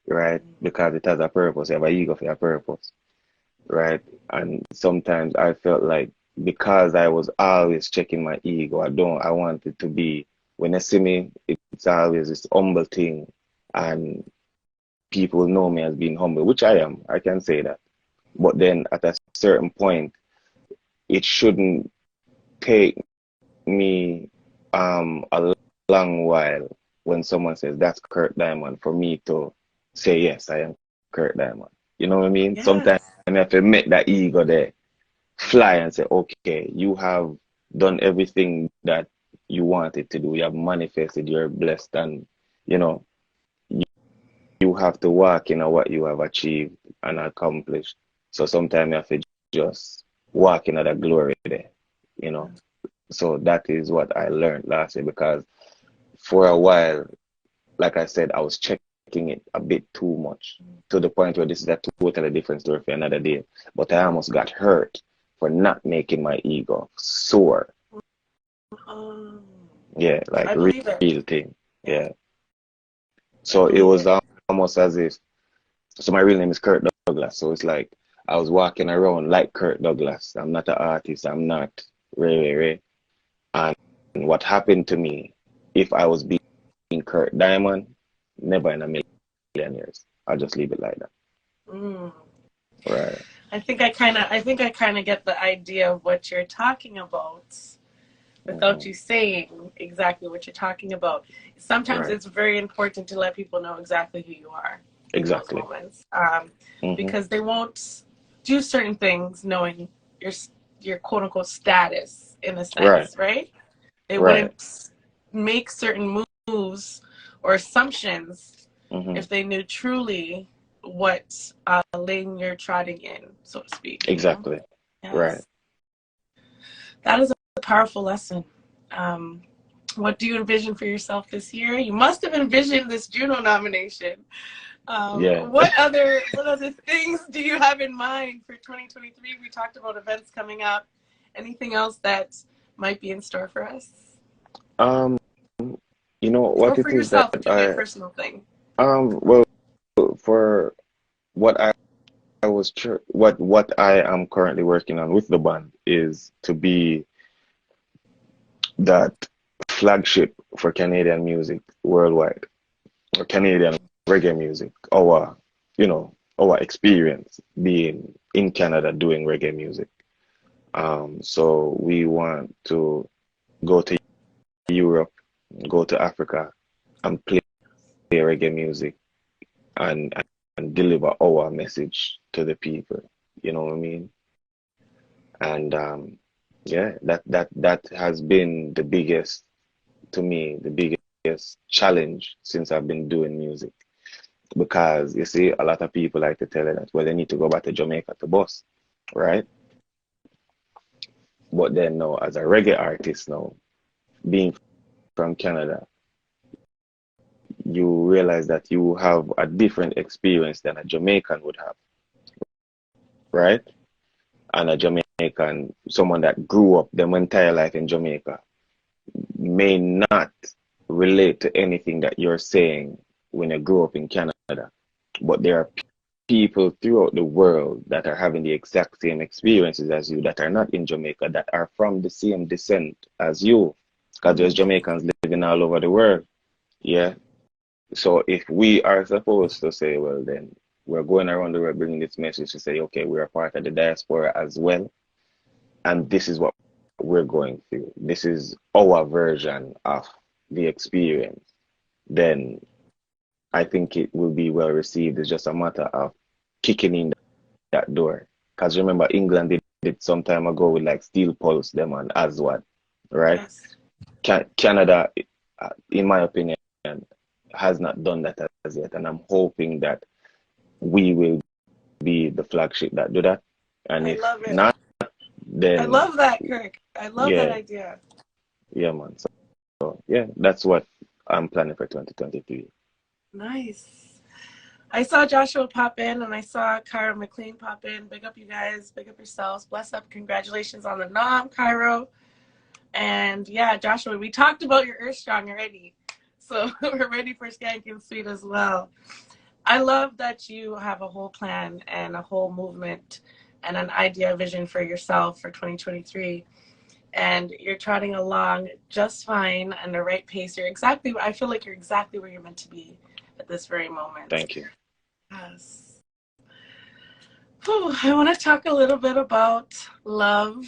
right? Because it has a purpose. You have an ego for a purpose, right? And sometimes I felt like because I was always checking my ego, I want it to be, when they see me, it's always this humble thing, and people know me as being humble, which I am. I can say that. But then at a certain point, it shouldn't take me a long while when someone says that's Kirk Diamond for me to say yes, I am Kirk Diamond. You know what I mean? Yes. Sometimes I have to make that ego there fly and say, okay, you have done everything that you wanted to do. You have manifested, you're blessed, and you know, you have to work in what you have achieved and accomplished. So sometimes you have to just walk in that glory there, you know. So that is what I learned last year, because for a while, like I said, I was checking it a bit too much, to the point where this is a totally different story for another day. But I almost got hurt for not making my ego soar. Um, Yeah, like I believe it. real thing. Yeah. So it was almost as if, so my real name is Kirk Douglas. So it's like I was walking around like Kirk Douglas. I'm not an artist. I'm not Ray. And what happened to me, if I was being Kirk Diamond, never in a million years. I'll just leave it like that. Mm. Right. I think I kind of get the idea of what you're talking about without you saying exactly what you're talking about. Sometimes Right. it's very important to let people know exactly who you are in those Exactly. moments, because they won't do certain things knowing your quote unquote status in a Right. sense, right? They Right. wouldn't make certain moves or assumptions hmm if they knew truly what lane you're trotting in, so to speak. You know? Exactly. Right. Yes, that is a powerful lesson. Um, what do you envision for yourself this year? You must have envisioned this Juno nomination. Yeah. What other things do you have in mind for 2023? We talked about events coming up. Anything else that might be in store for us? Um, you know Or what for it is that yourself? It could be a personal thing. well, for what what I am currently working on with the band is to be that flagship for Canadian music worldwide, or Canadian reggae music. Our experience being in Canada doing reggae music. So we want to go to Europe, go to Africa, and play reggae music, and deliver our message to the people. You know what I mean? And yeah, that has been the biggest, to me, the biggest challenge since I've been doing music. Because you see, a lot of people like to tell you that, well, they need to go back to Jamaica to bust, right? But then now, as a reggae artist now, being from Canada, you realize that you have a different experience than a Jamaican would have, right? And a Jamaican, someone that grew up their entire life in Jamaica, may not relate to anything that you're saying when you grew up in Canada. But there are people throughout the world that are having the exact same experiences as you, that are not in Jamaica, that are from the same descent as you, because there's Jamaicans living all over the world. Yeah. So if we are supposed to say, well, then we're going around the world bringing this message to say, okay, we're a part of the diaspora as well, and this is what we're going through. This is our version of the experience. Then I think it will be well received. It's just a matter of kicking in that door. Because remember, England did it some time ago with like Steel Pulse, them and Aswad, right? Yes. Canada, in my opinion, has not done that as yet. And I'm hoping that we will be the flagship that do that. And I if love not, it. I then love that, Kirk. I love that yeah, idea. yeah, man. So yeah, that's what I'm planning for 2023. Nice. I saw Joshua pop in and I saw Kyra McLean pop in. Big up, you guys. Big up yourselves. Bless up. Congratulations on the nom, Cairo. And yeah, Joshua, we talked about your Earth Strong already. So we're ready for Skanking Sweet as well. I love that you have a whole plan and a whole movement and an idea vision for yourself for 2023. And you're trotting along just fine and the right pace. I feel like you're exactly where you're meant to be at this very moment. Thank you. Yes. Whew, I want to talk a little bit about love.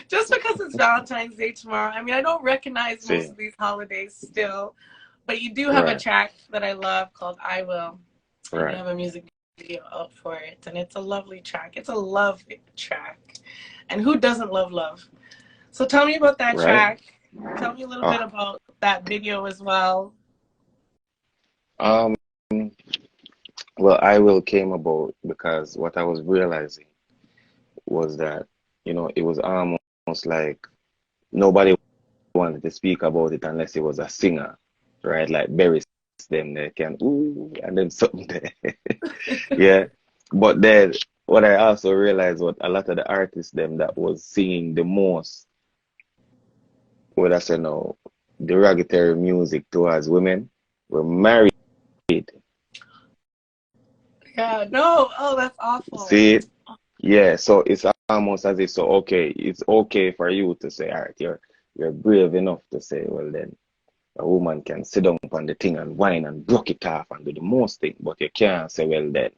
Just because it's Valentine's Day tomorrow. I mean, I don't recognize most See, of these holidays still, but you do have a right, track that I love called I Will, and you right, have a music video out for it, and it's a lovely track. It's a love track. And who doesn't love love? So tell me about that right. track. Tell me a little bit Ah, about that video as well. um, well, I will came about because what I was realizing was that, it was almost like nobody wanted to speak about it unless it was a singer, right? Like Berry them they can ooh and then something there. Yeah. But then what I also realized what a lot of the artists them that was singing the most, what I say no, derogatory music towards women were married. Yeah, no, oh, that's awful. See it? Yeah, so it's almost as if so okay, it's okay for you to say, all right, you're brave enough to say, well then a woman can sit down on the thing and whine and broke it off and do the most thing, but you can't say, well then,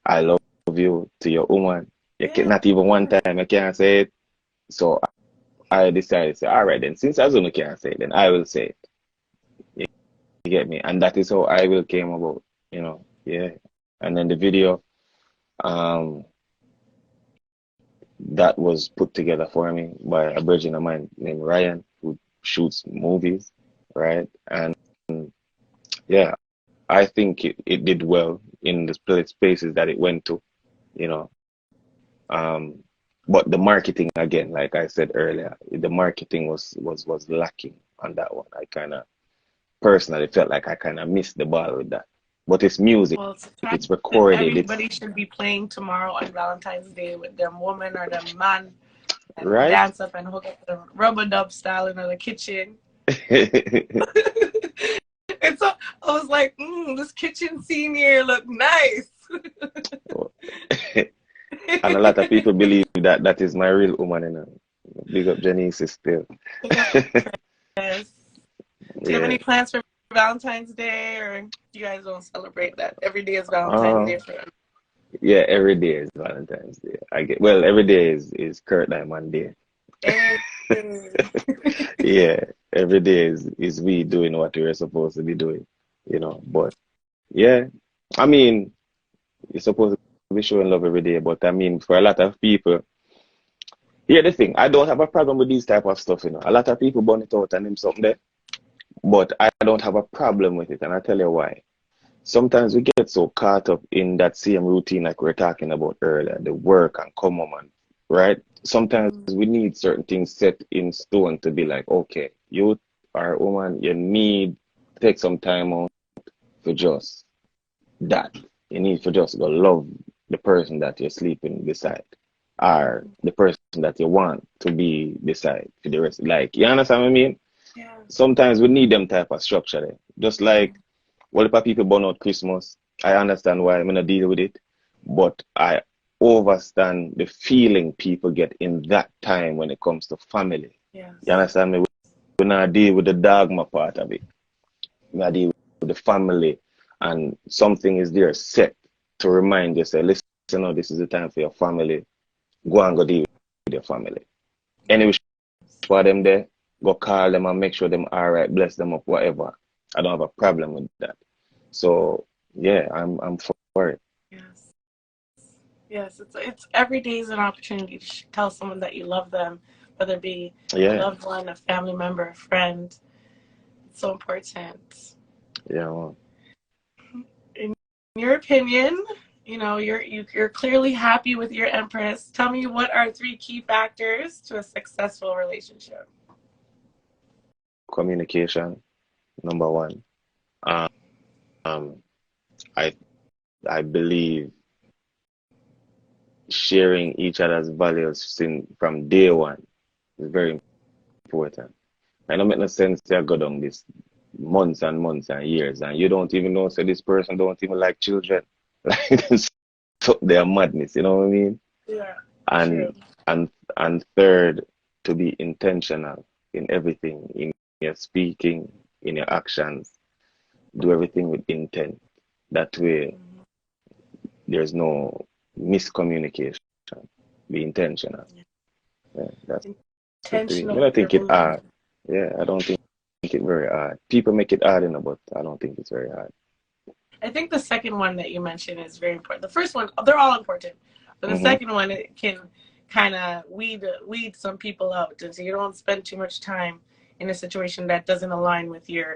I love you to your woman. You can Yeah. not even one time you can't say it. So I decided to say, all right then, since Azuna can't say it, then I will say it. You get me? And that is how I will came about, yeah. And then the video, um, that was put together for me by a virgin of mine named Ryan, who shoots movies, right? And yeah, I think it did well in the spaces that it went to, you know. Um, but the marketing again, like I said earlier, the marketing was lacking on that one. I kind of personally felt like I kind of missed the ball with that. But it's music, Well, it's a track it's that recorded, it's everybody should be playing tomorrow on Valentine's Day with them woman or them man and right. dance up and hook up the rubber dub style in the kitchen. And so I was like, this kitchen scene here look nice. And a lot of people believe that that is my real woman, Big up Janice still. Yes. Do you have Yeah. any plans for Valentine's Day, or you guys don't celebrate that? Every day is Valentine's Uh, Day for them. yeah, every day is Valentine's Day. Well, every day is Kirk Diamond Day. Hey. Yeah, every day is we doing what we're supposed to be doing, But yeah, I mean, you're supposed to be showing love every day, but I mean, for a lot of people, here the thing, I don't have a problem with these type of stuff. A lot of people burn it out and them something there, but I don't have a problem with it, and I tell you why. Sometimes we get so caught up in that same routine like we are talking about earlier, the work and come home and right? Sometimes we need certain things set in stone to be like, okay, you are a woman, you need to take some time out for just that. You need to just go love the person that you're sleeping beside or the person that you want to be beside for the rest. Like, you understand what I mean? Yeah. Sometimes we need them type of structure there. Just like well, if people burn out Christmas, I understand why I'm gonna deal with it, but I understand the feeling people get in that time when it comes to family. You Yes. understand me? We not deal with the dogma part of it. We not deal with the family, and something is there set to remind you, say, listen, no, this is the time for your family. Go and go deal with your family. Anyway, for them there, go call them and make sure them all right, bless them up, whatever. I don't have a problem with that. So yeah, I'm for it. Yes. Yes. It's every day is an opportunity to tell someone that you love them, whether it be a Yeah, loved one, a family member, a friend. It's so important. yeah. Well, In your opinion, You know, you're clearly happy with your Empress. Tell me, what are three key factors to a successful relationship? Communication, number one. Um, I I believe sharing each other's values from day one is very important. I don't make no sense to go down this months and months and years, and you don't even know, so this person don't even like children. Like, so they're madness, you know what I mean? Yeah, true. And and and third, to be intentional in everything, in your speaking, in your actions. Do everything with intent. That way, Mhm. there's no miscommunication. Be intentional. Yeah. Yeah, that's the three. I Intentional don't with your think it movement. hard. Yeah, I don't think it very hard. People make it hard, but I don't think it's very hard. I think the second one that you mentioned is very important. The first one, they're all important, but the Hmm. second one, it can kind of weed some people out, and so you don't spend too much time in a situation that doesn't align with your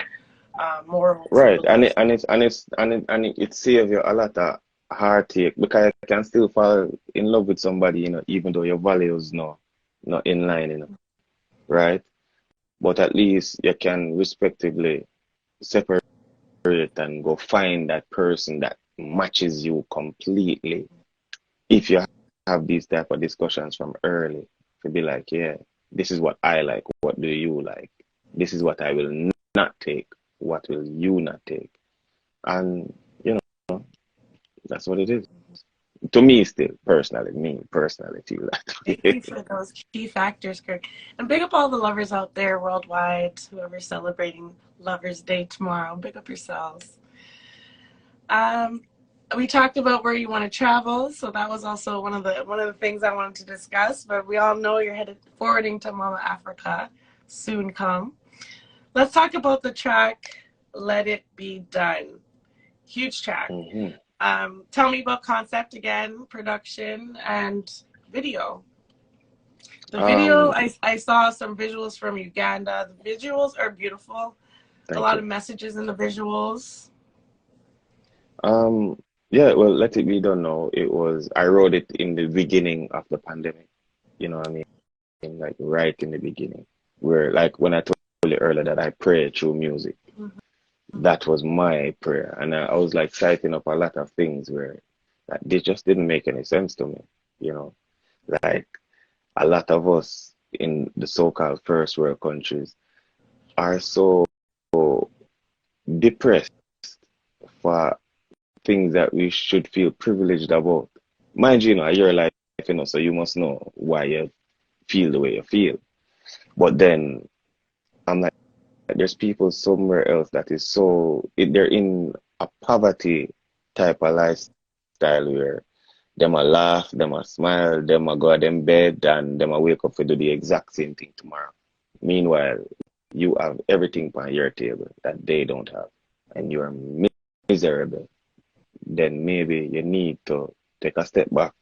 morals and Right, and it beliefs. and it's and it's and it saves you a lot of heartache because you can still fall in love with somebody, even though your values not in line, right? But at least you can respectively separate and go find that person that matches you completely. If you have these type of discussions from early, to be like, yeah, this is what I like. What do you like? This is what I will not take. What will you not take? And you know, that's what it is. To me, still personally, me personally feel that Thank way. you for those key factors, Kirk. And big up all the lovers out there worldwide, whoever's celebrating Lovers' Day tomorrow. Big up yourselves. Um, we talked about where you want to travel, so that was also one of the things I wanted to discuss. But we all know you're headed forwarding to Mama Africa, soon come. Let's talk about the track "Let It Be Done." Huge track. Hmm. Tell me about concept again, production, and video. The video, Um, I saw some visuals from Uganda. The visuals are beautiful. A thank lot you. of messages in the visuals. Um, yeah, well, let it be done now. I wrote it in the beginning of the pandemic. You know what I mean? Like right in the beginning, where like when I told you earlier that I pray through music, Mhm. that was my prayer, and I was like citing up a lot of things where that they just didn't make any sense to me. You know, like a lot of us in the so-called first world countries are so depressed for things that we should feel privileged about. Mind you, your life, so you must know why you feel the way you feel. But then I'm like, there's people somewhere else that is they're in a poverty type of lifestyle where them a laugh, them a smile, them a go to them bed, and them a wake up to do the exact same thing tomorrow. Meanwhile, you have everything on your table that they don't have, and you're miserable. Then maybe you need to take a step back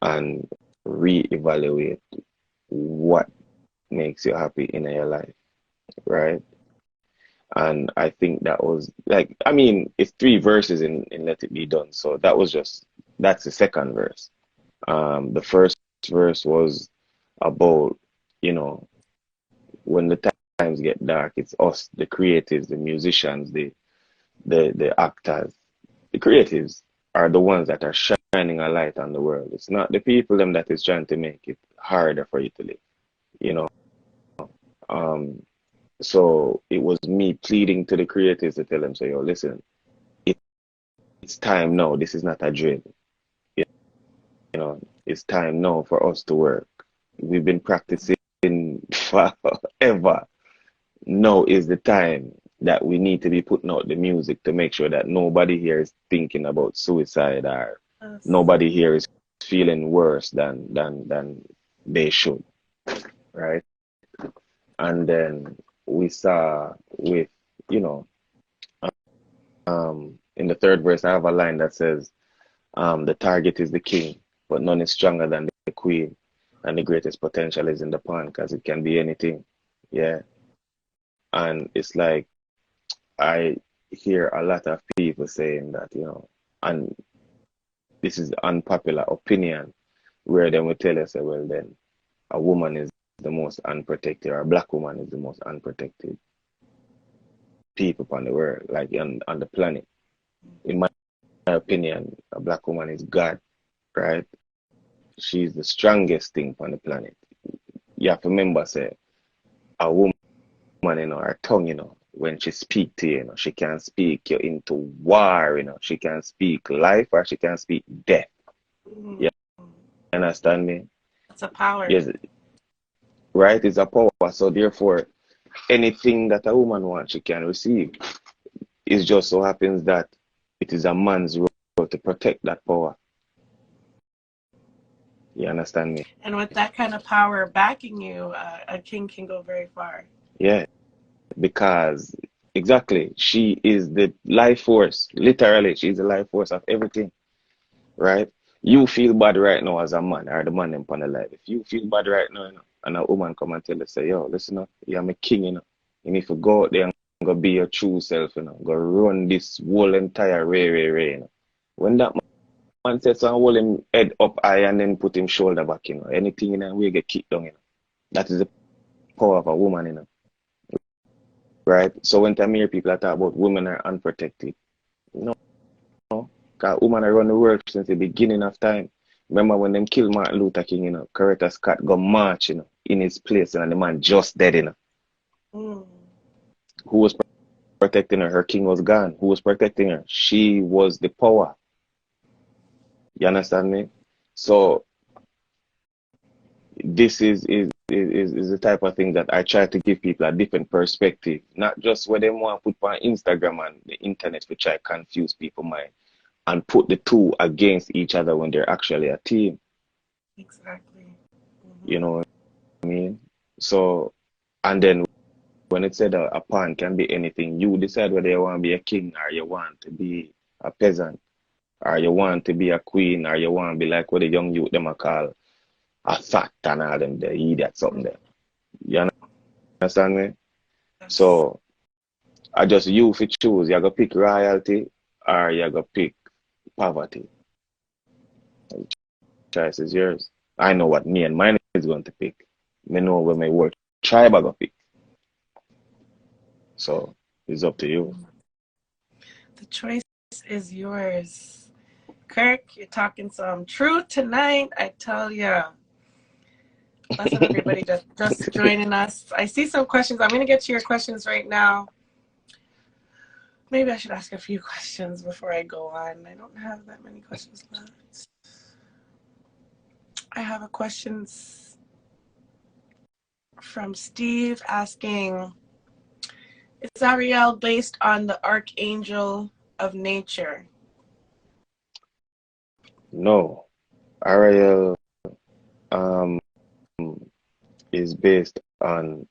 and reevaluate what makes you happy in your life, right? And I think that was like, I mean, it's three verses in Let It Be Done. So that's the second verse. The first verse was about, you know, when the times get dark, it's us, the creatives, the musicians, the actors. The creatives are the ones that are shining a light on the world. It's not the people them that is trying to make it harder for you to live, you know. Um, so it was me pleading to the creatives to tell them, so yo, listen, it's time now. This is not a drill. You it's time now for us to work. We've been practicing forever. Now is the time that we need to be putting out the music to make sure that nobody here is thinking about suicide or Yes. nobody here is feeling worse than they should, right? And then we saw with, you know, in the third verse, I have a line that says, the target is the king, but none is stronger than the queen. And the greatest potential is in the pawn because it can be anything. Yeah. And it's like, I hear a lot of people saying that, and this is unpopular opinion, where then we tell us, well, then a woman is the most unprotected, or a black woman is the most unprotected people on the world, like on the planet. In my opinion, a black woman is God, right? She's the strongest thing on the planet. You have to remember, say, a woman, her tongue, when she speak to you, she can speak you into war, she can speak life or she can speak death. You understand me? It's a power. Yes, right? It's a power. So therefore, anything that a woman wants, she can receive. It just so happens that it is a man's role to protect that power. You understand me? And with that kind of power backing you, a king can go very far. Yeah, because exactly, she is the life force. Literally, she's the life force of everything, right? You feel bad right now as a man, or the man in the life. If you feel bad right now, and a woman come and tell you, say, yo, listen up, you're my king, You need to go out there and go be your true self, Go run this whole entire ray. When that man says so, hold him head up high and then put him shoulder back, Anything, we get kicked down, That is the power of a woman, Right? So when I hear people that talk about women are unprotected, no, because women are run the world since the beginning of time. Remember when them killed Martin Luther King, Coretta Scott go march, in his place, and the man just dead, Who was protecting her? Her king was gone. Who was protecting her? She was the power. You understand me? So this is the type of thing that I try to give people a different perspective, not just what they want to put on Instagram and the internet to try to confuse people's mind and put the two against each other when they're actually a team. Exactly. You know what I mean? So, and then when it said a pawn can be anything, you decide whether you want to be a king or you want to be a peasant or you want to be a queen or you want to be like what the young youth them are call a fat and all them there, idiot something there. You understand me? Yes. So I just you if you choose, you go pick royalty or you go pick poverty. The choice is yours. I know what me and mine is going to pick. I know where my work tribe I go pick. So it's up to you. The choice is yours. Kirk, you're talking some truth tonight, I tell you. Bless up everybody just joining us. I see some questions. I'm going to get to your questions right now. Maybe I should ask a few questions before I go on. I don't have that many questions left. I have a question from Steve asking, is Ariel based on the archangel of nature? No. Ariel is based on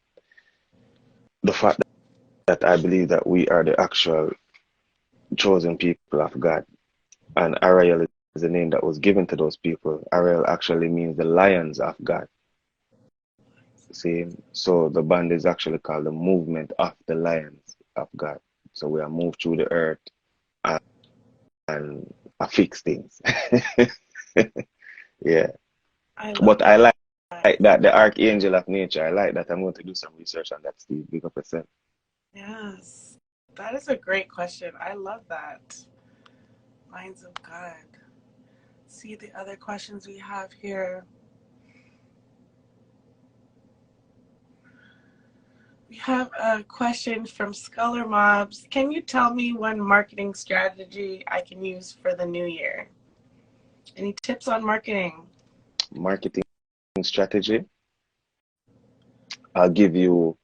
the fact that I believe that we are the actual chosen people of God. And Ariel is the name that was given to those people. Ariel actually means the lions of God. See? So the band is actually called the movement of the lions of God. So we are moved through the earth and fix things. Yeah. But I like that, the archangel of nature. I like that. I'm going to do some research on that, Steve. Big up yourself. Yes. That is a great question. I love that. Minds of God. See the other questions we have here. We have a question from Sculler Mobs. Can you tell me one marketing strategy I can use for the new year? Any tips on marketing? Marketing strategy. I'll give you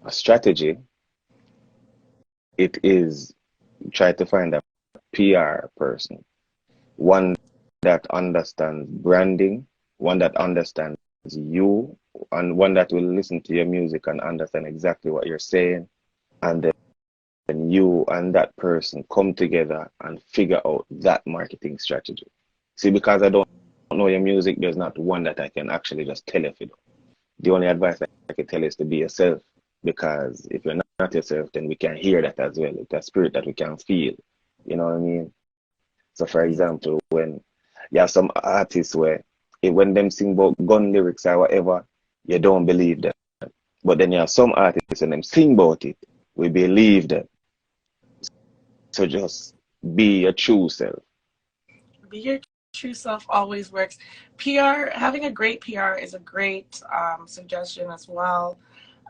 a strategy. It is try to find a PR person, one that understands branding, one that understands you, and one that will listen to your music and understand exactly what you're saying. And then you and that person come together and figure out that marketing strategy. See, because I don't know your music, there's not one that I can actually just tell you. The only advice that I can tell you is to be yourself, because if you're not yourself, then we can hear that as well. It's a spirit that we can feel. You know what I mean? So, for example, when You have some artists where when them sing about gun lyrics or whatever, you don't believe them. But then you have some artists and them sing about it, we believe them. So just be your true self. Be your true self always works. PR, having a great PR is a great suggestion as well,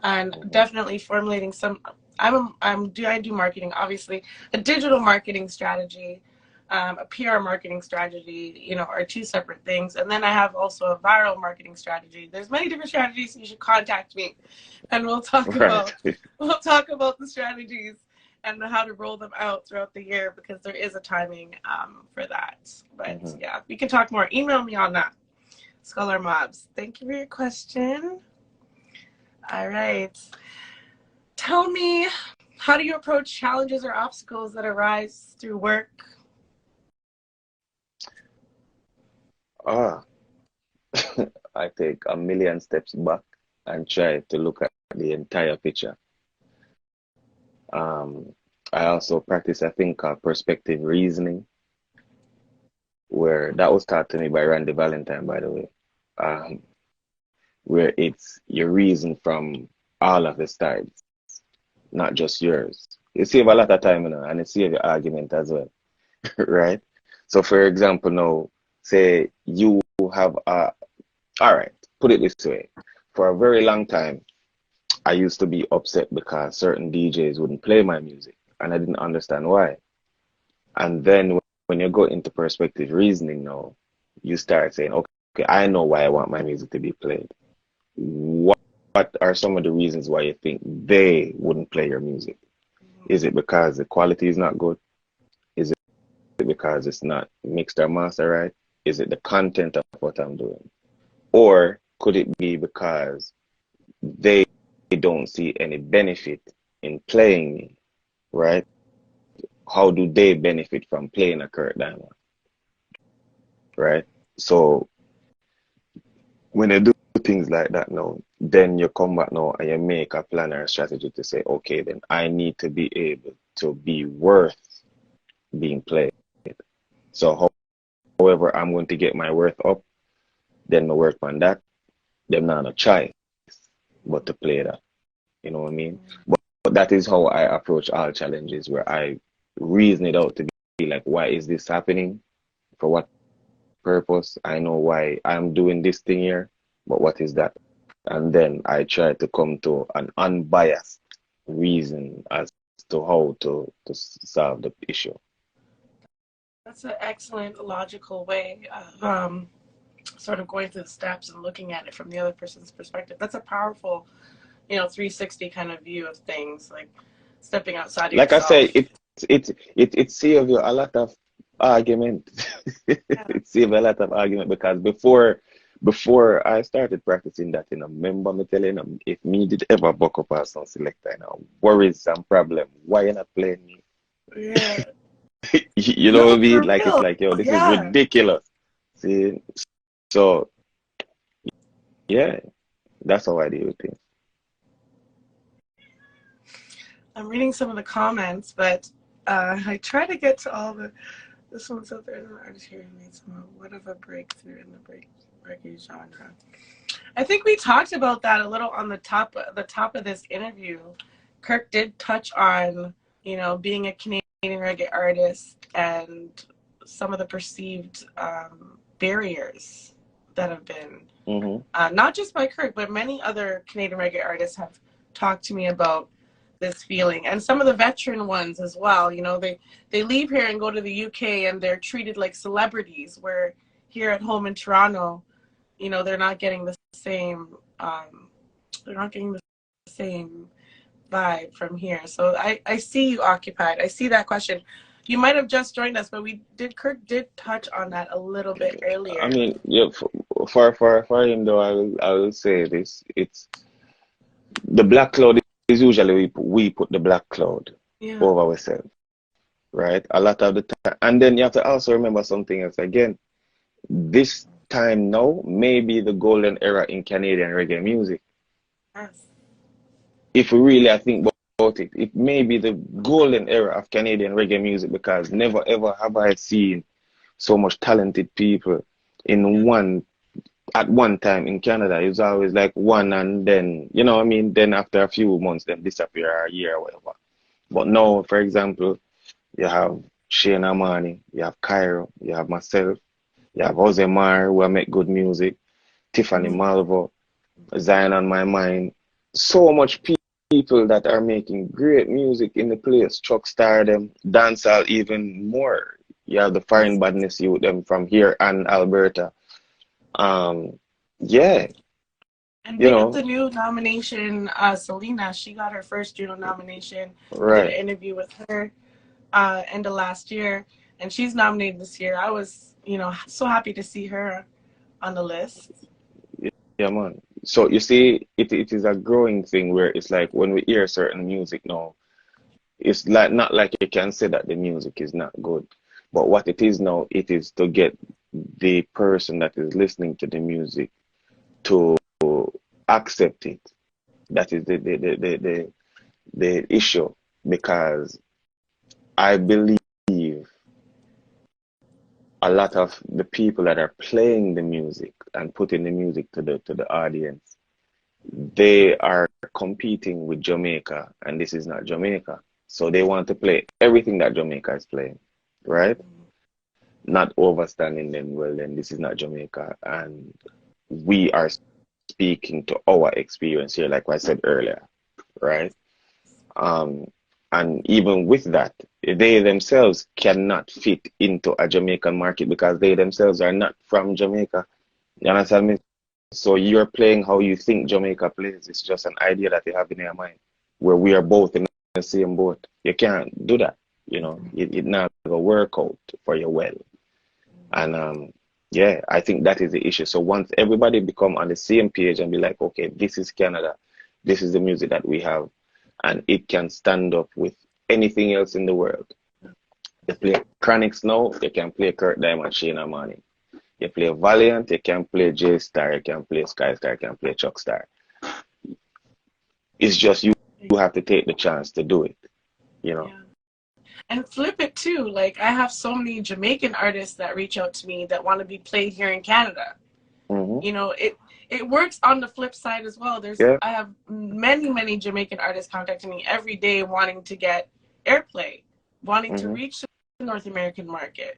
and definitely formulating some. I do marketing, obviously, a digital marketing strategy, a PR marketing strategy, are two separate things. And then I have also a viral marketing strategy. There's many different strategies. So you should contact me, and we'll talk Right. about the strategies and how to roll them out throughout the year, because there is a timing for that. But yeah, we can talk more. Email me on that. Scholar Mobs. Thank you for your question. All right. Tell me, how do you approach challenges or obstacles that arise through work? I take a million steps back and try to look at the entire picture. I also practice, I think, perspective reasoning, where that was taught to me by Randy Valentine, by the way, where it's your reason from all of the sides, not just yours. You save a lot of time, and it save your argument as well, right? So, for example, now, say you have all right, put it this way. For a very long time, I used to be upset because certain DJs wouldn't play my music, and I didn't understand why. And then when you go into perspective reasoning now, you start saying, okay, I know why I want my music to be played. What are some of the reasons why you think they wouldn't play your music? Is it because the quality is not good? Is it because it's not mixed or mastered right? Is it the content of what I'm doing? Or could it be because they don't see any benefit in playing me, right? How do they benefit from playing a Kirk Diamond, right? So when you do things like that now, then you come back now and you make a plan or a strategy to say, okay, then I need to be able to be worth being played. So however I'm going to get my worth up, then I work on that. Them not a choice but to play that. You know what I mean? But that is how I approach all challenges, where I reason it out to be like, why is this happening? For what purpose? I know why I'm doing this thing here, but what is that? And then I try to come to an unbiased reason as to how to solve the issue. That's an excellent logical way of sort of going through the steps and looking at it from the other person's perspective. That's a powerful, 360 kind of view of things, like stepping outside of Like I yourself. say, it saves you a lot of argument. Yeah. It saves a lot of argument, because before I started practicing that, remember me telling them, if me did ever buck up as some selector, worries and problem, why you not playing me? Yeah. You know what I mean? Like, it's Real. like, yo, this is ridiculous. See? So yeah, that's how I deal with things. I'm reading some of the comments, but I try to get to all the. This one's out there. An artist here who made what of a breakthrough in the reggae genre. I think we talked about that a little on the top of this interview. Kirk did touch on, being a Canadian reggae artist and some of the perceived barriers that have been, not just by Kirk, but many other Canadian reggae artists have talked to me about this feeling, and some of the veteran ones as well. They leave here and go to the UK and they're treated like celebrities, where here at home in Toronto, they're not getting the same vibe from here. So I see you occupied. I see that question. You might have just joined us, but Kirk did touch on that a little bit earlier. I mean, yeah, for him though, I will say this: it's the black cloud is usually we put the black cloud over ourselves, right? A lot of the time, and then you have to also remember something else. Again, this time now may be the golden era in Canadian reggae music. Yes. If we really think about it, it may be the golden era of Canadian reggae music, because never ever have I seen so much talented people in one at one time in Canada. It was always like one and then, you know what I mean? Then after a few months, then disappear or a year or whatever. But now, for example, you have Shane Amani, you have Cairo, you have myself, you have Jose Mar, who I make good music, Tiffany Malvo, Zion on My Mind. So much people that are making great music in the place. Chuck Star them, dancehall even more. You have the Foreign Badness youth them from here and Alberta. Yeah, And you big up know, the new nomination, Selena. She got her first Juno nomination. We did an right. interview with her end of last year, and she's nominated this year. I was, so happy to see her on the list. Yeah, man. So you see, it is a growing thing where it's like when we hear certain music now, it's like not like you can say that the music is not good. But what it is now, it is to get the person that is listening to the music to accept it. That is the issue because I believe a lot of the people that are playing the music and putting the music to the audience, they are competing with Jamaica, and this is not Jamaica. So they want to play everything that Jamaica is playing, right? Not overstanding them, well, then this is not Jamaica. And we are speaking to our experience here, like I said earlier, right? Um, and even with that, they themselves cannot fit into a Jamaican market because they themselves are not from Jamaica. You understand me? So you're playing how you think Jamaica plays. It's just an idea that you have in your mind, where we are both in the same boat. You can't do that. You know, it not gonna work out for you well. And yeah, I think that is the issue. So once everybody become on the same page and be like, okay, this is Canada, this is the music that we have, and it can stand up with anything else in the world. They play Chronics now, they can play Kirk Diamond, Shane Amani. You play Valiant, you can play J Star, you can play Sky Star, you can play Chuck Star. It's just you have to take the chance to do it, you know. Yeah. And flip it too. Like I have so many Jamaican artists that reach out to me that want to be played here in Canada. Mm-hmm. It works on the flip side as well. Yeah. I have many Jamaican artists contacting me every day wanting to get airplay, wanting to Mm-hmm. reach the North American market.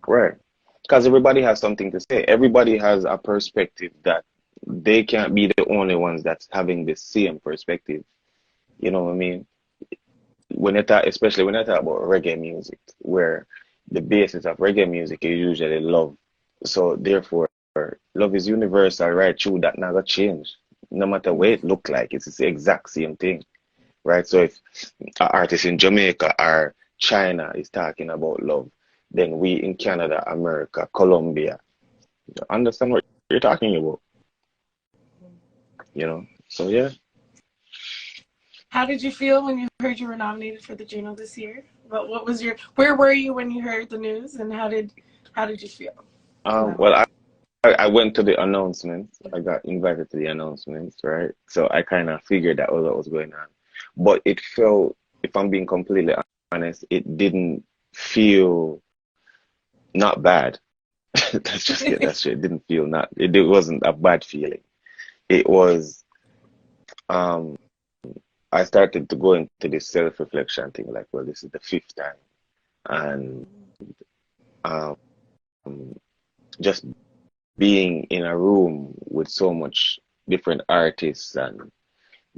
Right. Because everybody has something to say. Everybody has a perspective that they can't be the only ones that's having the same perspective. You know what I mean? When you talk, especially when I talk about reggae music, where the basis of reggae music is usually love. So therefore, love is universal, right? True, that never change. No matter what it look like, it's the exact same thing, right? So if an artist in Jamaica or China is talking about love, then we in Canada, America, Colombia, understand what you're talking about, you know? So yeah. How did you feel when you heard you were nominated for the Juno this year? What was where were you when you heard the news, and how did you feel? Well, I went to the announcements. I got invited to the announcements, right? So I kind of figured that was what was going on. But it felt, if I'm being completely honest, it didn't feel not bad. Let's just get that straight. It didn't feel not, it wasn't a bad feeling. It was, um, I started to go into this self-reflection thing, like, well, this is the fifth time. And um, just being in a room with so much different artists and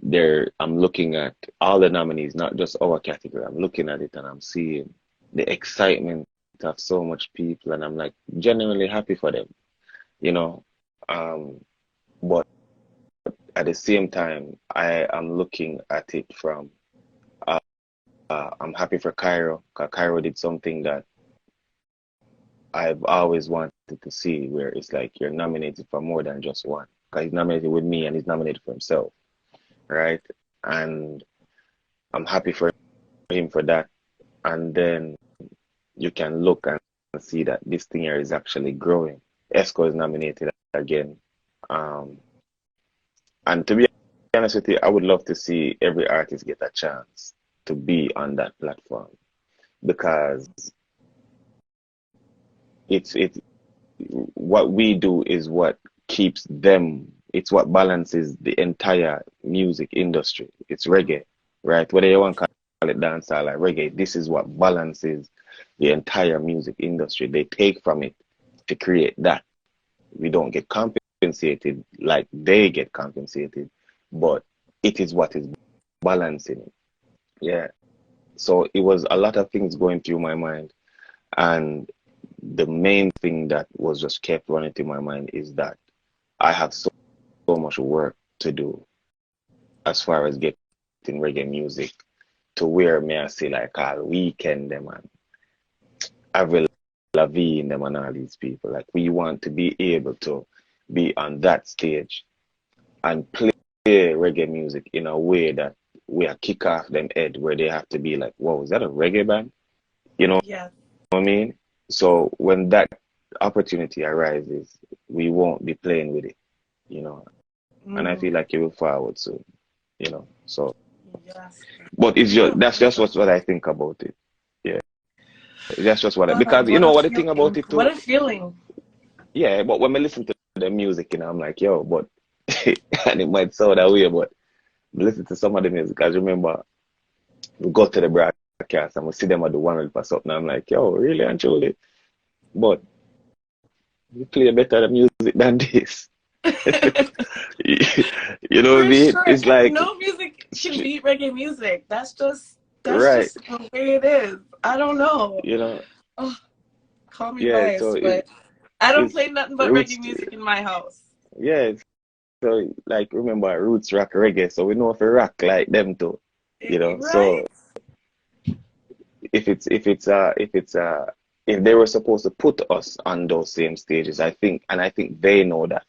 there I'm looking at all the nominees, not just our category. I'm looking at it and I'm seeing the excitement of so much people and I'm like genuinely happy for them, you know. But at the same time I am looking at it from uh, I'm happy for Cairo because Cairo did something that I've always wanted to see, where it's like you're nominated for more than just one. Because he's nominated with me and he's nominated for himself, right? And I'm happy for him for that. And then you can look and see that this thing here is actually growing. Esco is nominated again. Um, and to be honest with you, I would love to see every artist get a chance to be on that platform because it's what we do is what keeps them. It's what balances the entire music industry. It's reggae, right? Whether you want to call it dancehall or reggae, this is what balances the entire music industry. They take from it to create that. We don't get compensated like they get compensated, but it is what is balancing it. Yeah. So it was a lot of things going through my mind. And the main thing that was just kept running through my mind is that I have so much work to do as far as getting reggae music to where may I say like all weekend them and Avril Lavigne them and all these people. Like we want to be able to be on that stage and play reggae music in a way that we are kick off them head where they have to be like, whoa, is that a reggae band? You know Yeah. what I mean? So when that opportunity arises, we won't be playing with it, you know. And I feel like it will forward soon, you know. So, Yes. but it's just that's just Beautiful. what I think about it. Yeah, that's just what I, Oh, because you what know a what the thing about feeling. it What too. a feeling. Yeah, but when I listen to the music, you know, I'm like, yo, but and it might sound that way, but listen to some of the music. I remember we go to the broadcast and we see them at the 100 for something. I'm like, yo, really and truly, but you play better music than this. You know what I For mean? sure. It's And like, no music can beat reggae music. That's right, just the way it is. I don't know. you know, Oh, call me yeah. So biased, but I don't it's play nothing but roots. reggae music in my house. Yeah. So like, remember, roots rock reggae. So we know if we rock like them too. You know. Right? So if they were supposed to put us on those same stages, I think they know that.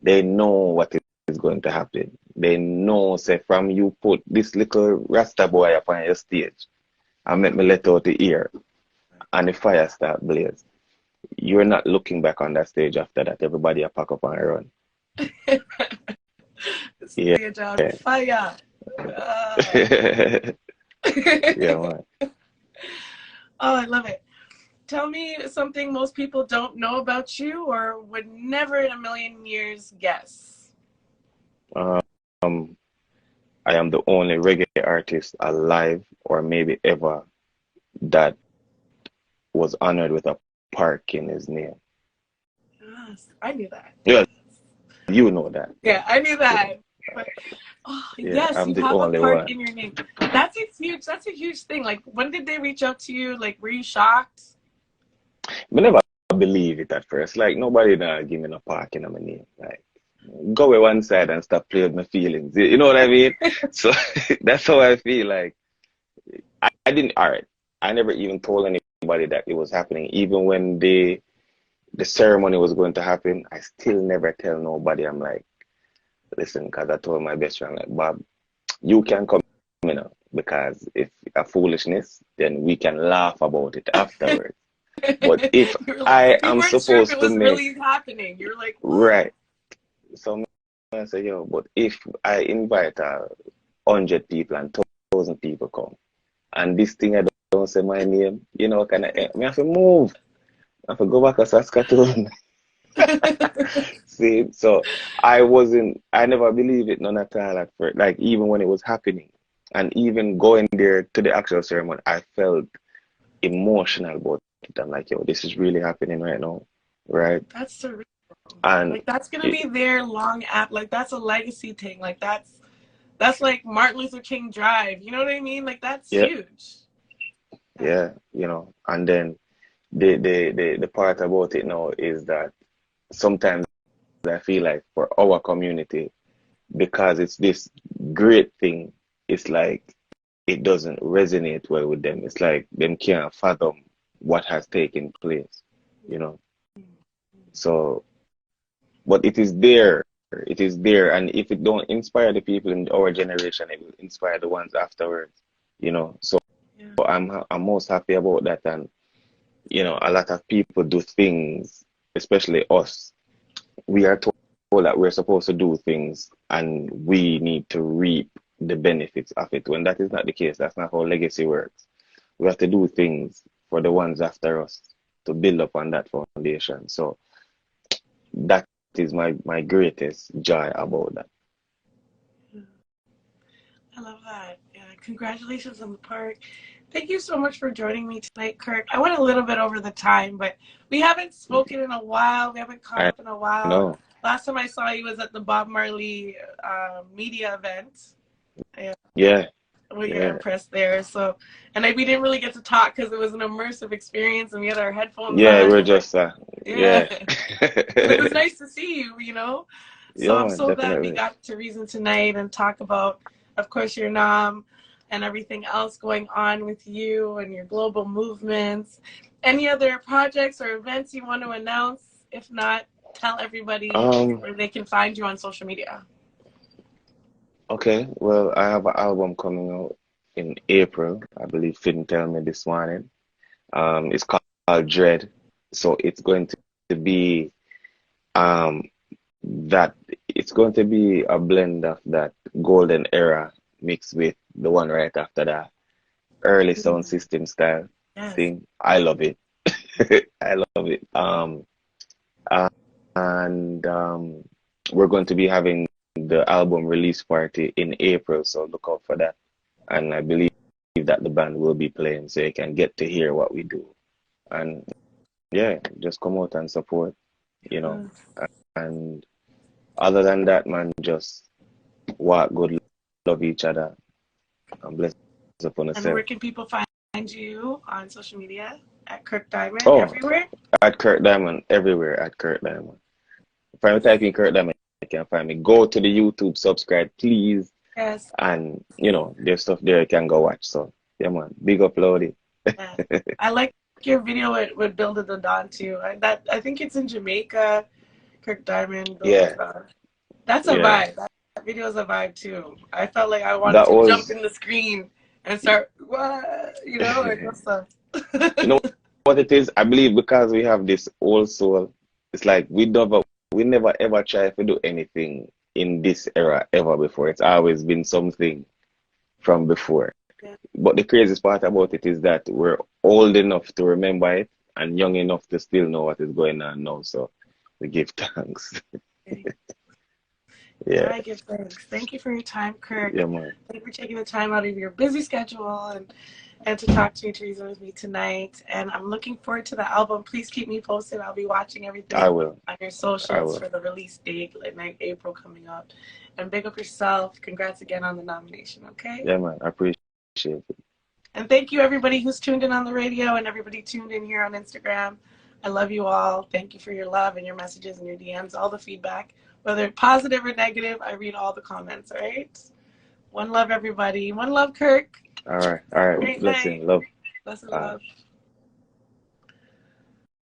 They know what is going to happen. They know, say, from you put this little Rasta boy up on your stage and make me let out the ear and the fire start blaze. You're not looking back on that stage after that. Everybody a pack up and run. Yeah. Stage on fire. Yeah, man. Oh, I love it. Tell me something most people don't know about you or would never in a million years guess. Um, I am the only reggae artist alive or maybe ever that was honored with a park in his name. Yes, I knew that. Yeah, you know that. Yeah, I knew You know. that. But, oh, Yeah, yes, I'm you the have a only park one. in your name. That's a huge thing. Like, when did they reach out to you? Like, were you shocked? I never believe it at first. Like nobody now give me no park in my name. Like go away one side and stop playing with my feelings. You know what I mean? So that's how I feel. Like I didn't. All right. I never even told anybody that it was happening. Even when the ceremony was going to happen, I still never tell nobody. I'm like, listen, because I told my best friend, like, Bob, you can come, you know, because if a foolishness, then we can laugh about it afterwards. But if I You am weren't sure if it supposed to was make really happening. You're like, what? right, so I say, yo, but if I invite 100 people and 1,000 people come, and this thing I don't say my name, you know, can I have to move? I have to go back to Saskatoon. See, so I never believed it none at all at first. Like even when it was happening, and even going there to the actual ceremony, I felt emotional about it. I'm like, yo, this is really happening right now, right? That's surreal. And Like, that's gonna it, be there long after. Like, that's a legacy thing. Like, that's like Martin Luther King Drive. You know what I mean? Like, that's yeah, huge. Yeah. yeah, you know, and then the part about it now is that sometimes I feel like for our community, because it's this great thing, it's like it doesn't resonate well with them. It's like them can't fathom what has taken place, you know. So, but it is there. It is there, and if it don't inspire the people in our generation, it will inspire the ones afterwards, you know. So Yeah. I'm most happy about that, and you know, a lot of people do things, especially us. We are told that we're supposed to do things and we need to reap the benefits of it. When that is not the case, that's not how legacy works. We have to do things for the ones after us. to build up on that foundation. So that is my greatest joy about that. I love that. Yeah, congratulations on the park. Thank you so much for joining me tonight, Kirk. I went a little bit over the time, but we haven't spoken in a while. We haven't caught I up in a while. know. Last time I saw you was at the Bob Marley media event. Yeah, Yeah, we got yeah, impressed there. So, and we didn't really get to talk because it was an immersive experience, and we had our headphones yeah. on. We're And just yeah, yeah, but it was nice to see you. You know, so yeah, I'm man, so glad we definitely. got to reason tonight and talk about, of course, your nom and everything else going on with you and your global movements. Any other projects or events you want to announce? If not, tell everybody Um, where they can find you on social media. okay. Well, I have an album coming out in April. I believe Finn tell me this morning. It's called Dread. So it's going to be um that it's going to be a blend of that golden era mixed with the one right after that early sound system style Yes. thing. I love it. I love it. Uh, and we're going to be having the album release party in April, so look out for that. And I believe that the band will be playing, so you can get to hear what we do. And yeah, just come out and support, you know. And other than that, man, just walk good, love each other, and bless upon And yourself. where can people find you on social media? At Kirk Diamond Oh, everywhere? at Kirk Diamond, everywhere at Kirk Diamond. If I type in Kirk Diamond, you can find me. Go to the YouTube, subscribe, please. Yes. And, there's stuff there you can go watch. So, yeah, man, big upload it. Yes. I like your video with Build the Dawn too. I think it's in Jamaica. Kirk Diamond, Build the Yeah, Dawn. That's a yeah. vibe. That video is a vibe too. I felt like I wanted That to jump was, in the screen and start what and just you know what it is? I believe because we have this old soul, it's like we never ever try to do anything in this era ever before. It's always been something from before. Yeah. But the craziest part about it is that we're old enough to remember it and young enough to still know what is going on now. So we give thanks. And Yeah, I give thanks. Thank you for your time, Kirk. yeah, man. Thank you for taking the time out of your busy schedule and to talk to me, to reason with me tonight. And I'm looking forward to the album. Please keep me posted. I'll be watching I everything will. on your I socials will. for the release date, like April coming up. And big up yourself. Congrats again on the nomination, okay? Yeah, man. I appreciate it. And thank you, everybody who's tuned in on the radio and everybody tuned in here on Instagram. I love you all. Thank you for your love and your messages and your DMs, all the feedback. Whether positive or negative, I read all the comments, all right? One love, everybody. One love, Kirk. All right. All right. Great night. Blessing. Love. Blessed All right. love.